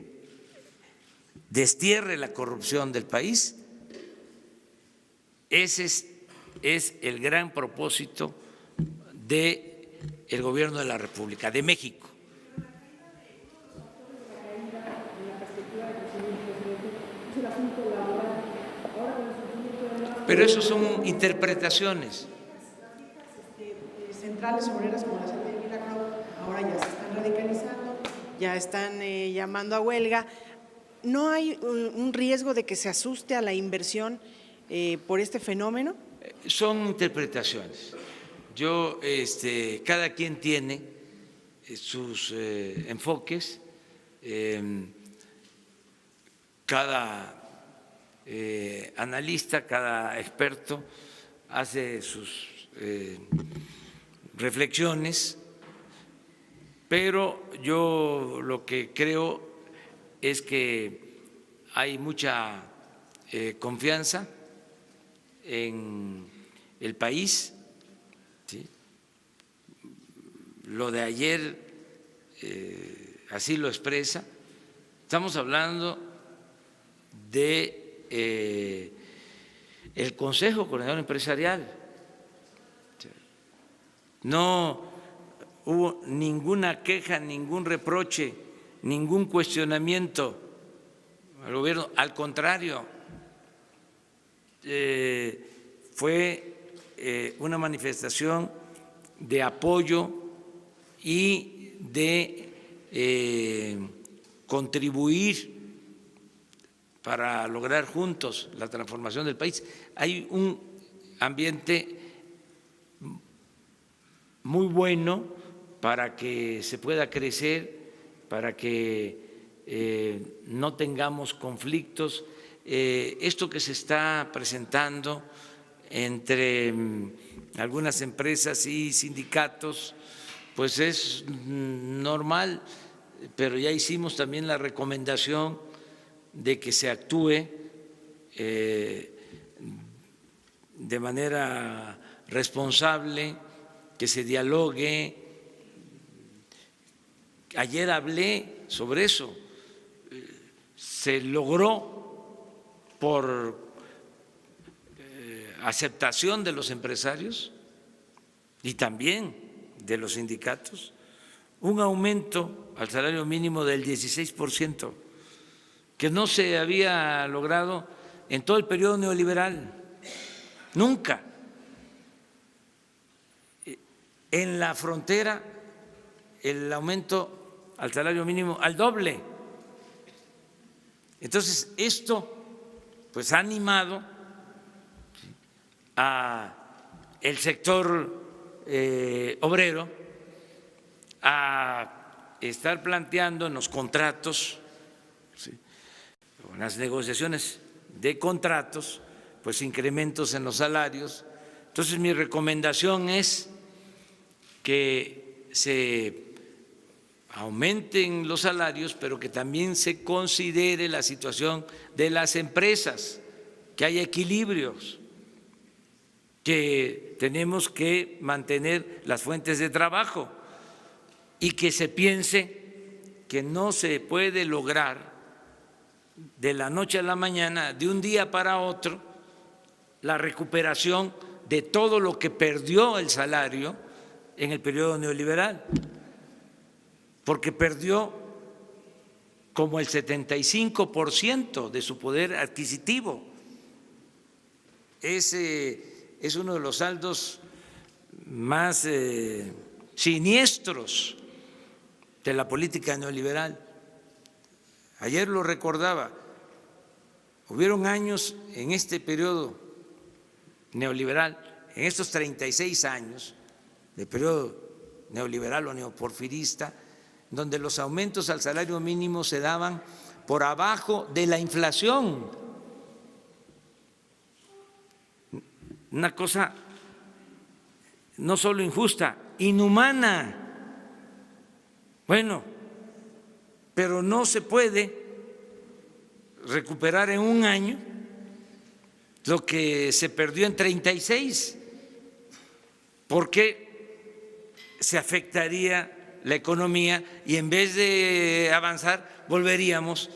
destierre la corrupción del país, ese es el gran propósito del gobierno de la República, de México. Pero eso son interpretaciones. Centrales obreras como la de Milagro ahora ya se están radicalizando, ya están llamando a huelga. ¿No hay un riesgo de que se asuste a la inversión por este fenómeno? Son interpretaciones. Yo, cada quien tiene sus enfoques, cada analista, cada experto hace sus reflexiones, pero yo lo que creo es que hay mucha confianza en el país, ¿sí? Lo de ayer así lo expresa. Estamos hablando de el Consejo Coordinador Empresarial. No hubo ninguna queja, ningún reproche, ningún cuestionamiento al gobierno, al contrario, fue una manifestación de apoyo y de contribuir para lograr juntos la transformación del país. Hay un ambiente muy bueno para que se pueda crecer, para que no tengamos conflictos. Esto que se está presentando entre algunas empresas y sindicatos, pues es normal, pero ya hicimos también la recomendación de que se actúe de manera responsable, que se dialogue. Ayer hablé sobre eso. Se logró por aceptación de los empresarios y también de los sindicatos, un aumento al salario mínimo del 16%, que no se había logrado en todo el periodo neoliberal, nunca. En la frontera, el aumento al salario mínimo al doble. Entonces, esto pues ha animado a el sector obrero a estar planteando en los contratos, ¿sí?, en las negociaciones de contratos, pues incrementos en los salarios. Entonces, mi recomendación es que se aumenten los salarios, pero que también se considere la situación de las empresas, que haya equilibrios, que tenemos que mantener las fuentes de trabajo y que se piense que no se puede lograr de la noche a la mañana, de un día para otro, la recuperación de todo lo que perdió el salario en el periodo neoliberal, porque perdió como el 75% de su poder adquisitivo. Ese es uno de los saldos más siniestros de la política neoliberal. Ayer lo recordaba, hubieron años en este periodo neoliberal, en estos 36 años de periodo neoliberal o neoporfirista, donde los aumentos al salario mínimo se daban por abajo de la inflación. Una cosa no solo injusta, inhumana. Bueno, pero no se puede recuperar en un año lo que se perdió en 36, porque se afectaría la economía y en vez de avanzar volveríamos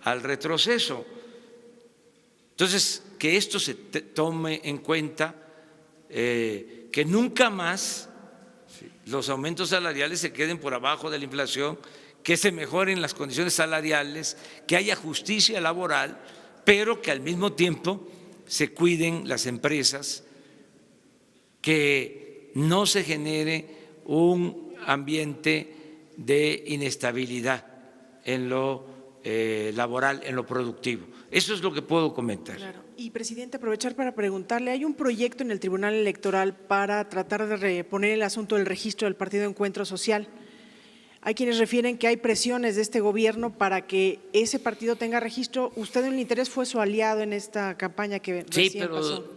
al retroceso. Entonces, que esto se tome en cuenta, que nunca más los aumentos salariales se queden por abajo de la inflación, que se mejoren las condiciones salariales, que haya justicia laboral, pero que al mismo tiempo se cuiden las empresas, que no se genere un ambiente de inestabilidad en lo laboral, en lo productivo. Eso es lo que puedo comentar. Claro. Y, presidente, aprovechar para preguntarle, hay un proyecto en el Tribunal Electoral para tratar de reponer el asunto del registro del Partido Encuentro Social. Hay quienes refieren que hay presiones de este gobierno para que ese partido tenga registro. Usted en el interés fue su aliado en esta campaña que recién pasó.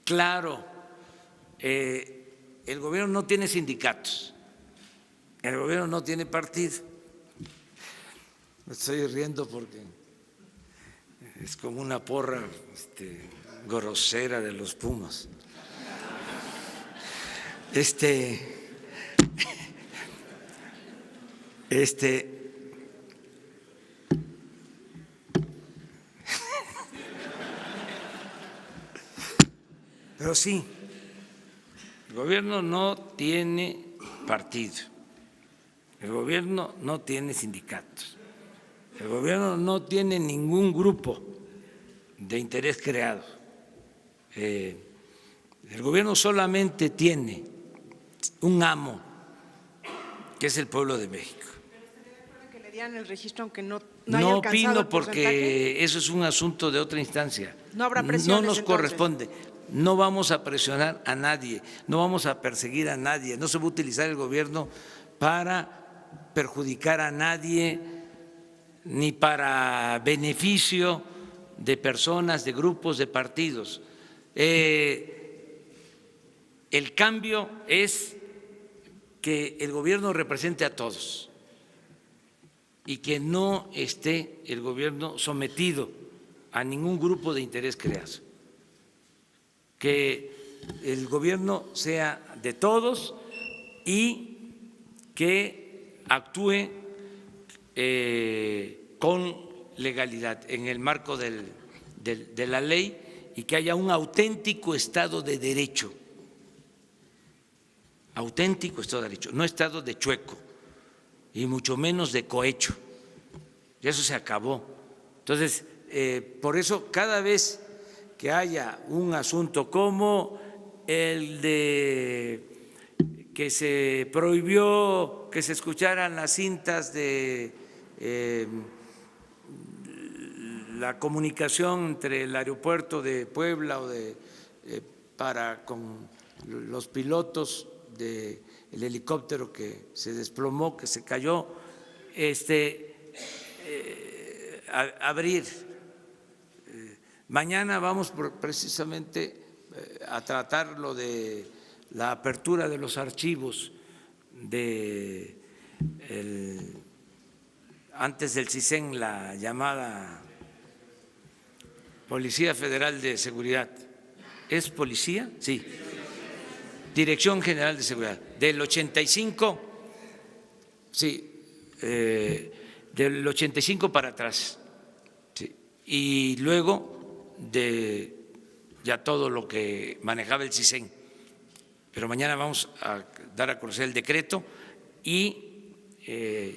Claro, el gobierno no tiene sindicatos, el gobierno no tiene partido. Me estoy riendo porque es como una porra grosera de los Pumas. Pero sí, el gobierno no tiene partido, el gobierno no tiene sindicatos, el gobierno no tiene ningún grupo de interés creado. El gobierno solamente tiene un amo, que es el pueblo de México. Que le dieran el registro aunque no haya No alcanzado opino el porque porcentaje. eso es un asunto de otra instancia. No habrá No presiones, nos entonces. corresponde. No vamos a presionar a nadie, no vamos a perseguir a nadie, no se va a utilizar el gobierno para perjudicar a nadie ni para beneficio de personas, de grupos, de partidos. El cambio es que el gobierno represente a todos y que no esté el gobierno sometido a ningún grupo de interés creado. Que el gobierno sea de todos y que actúe con legalidad en el marco de la ley y que haya un auténtico Estado de Derecho. Auténtico Estado de Derecho, no Estado de chueco y mucho menos de cohecho. Y eso se acabó. Entonces, por eso cada vez que haya un asunto como el de que se prohibió que se escucharan las cintas de la comunicación entre el aeropuerto de Puebla o para con los pilotos del helicóptero que se desplomó, que se cayó, abrir. Mañana vamos precisamente a tratar lo de la apertura de los archivos antes del CISEN, la llamada Policía Federal de Seguridad. ¿Es policía? Sí. Dirección General de Seguridad. Del 85, sí, del 85 para atrás. Sí. Y luego de ya todo lo que manejaba el CISEN. Pero mañana vamos a dar a conocer el decreto y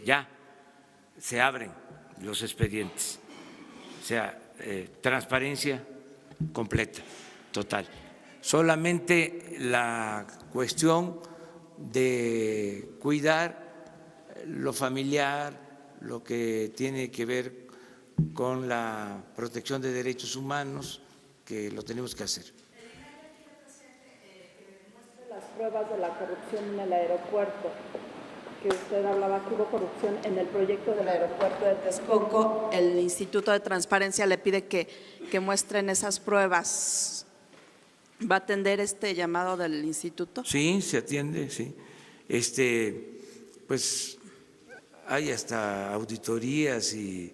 ya se abren los expedientes. O sea, transparencia completa, total. Solamente la cuestión de cuidar lo familiar, lo que tiene que ver con la protección de derechos humanos, que lo tenemos que hacer. Las pruebas de la corrupción en el aeropuerto, que usted hablaba que hubo corrupción en el proyecto del aeropuerto de Texcoco, el Instituto de Transparencia le pide que muestren esas pruebas. ¿Va a atender este llamado del instituto? Sí, se atiende, sí. Pues hay hasta auditorías y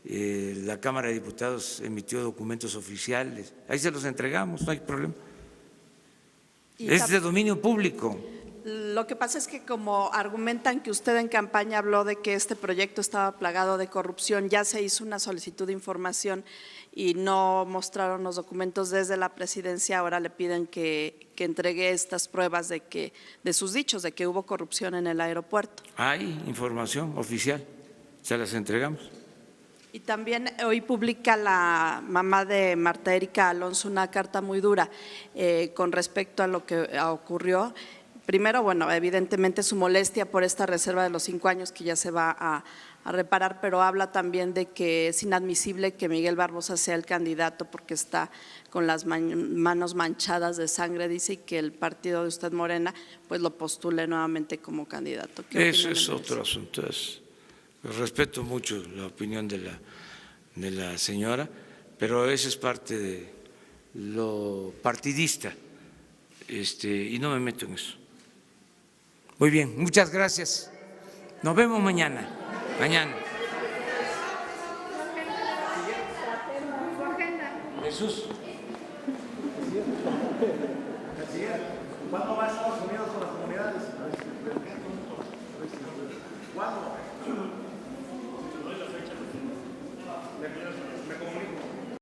la Cámara de Diputados emitió documentos oficiales. Ahí se los entregamos, no hay problema. Es de dominio público. Lo que pasa es que como argumentan que usted en campaña habló de que este proyecto estaba plagado de corrupción, ya se hizo una solicitud de información y no mostraron los documentos desde la presidencia, ahora le piden que entregue estas pruebas de sus dichos, de que hubo corrupción en el aeropuerto. Hay información oficial, se las entregamos. Y también hoy publica la mamá de Marta Erika Alonso una carta muy dura con respecto a lo que ocurrió. Primero, bueno, evidentemente su molestia por esta reserva de los 5 años que ya se va a reparar, pero habla también de que es inadmisible que Miguel Barbosa sea el candidato porque está con las manos manchadas de sangre, dice, y que el partido de usted, Morena, pues lo postule nuevamente como candidato. Eso es otro asunto. Respeto mucho la opinión de la señora, pero eso es parte de lo partidista y no me meto en eso. Muy bien, muchas gracias. Nos vemos mañana. Jesús. ¿Cuándo va a Estados Unidos con las comunidades? ¿Cuándo?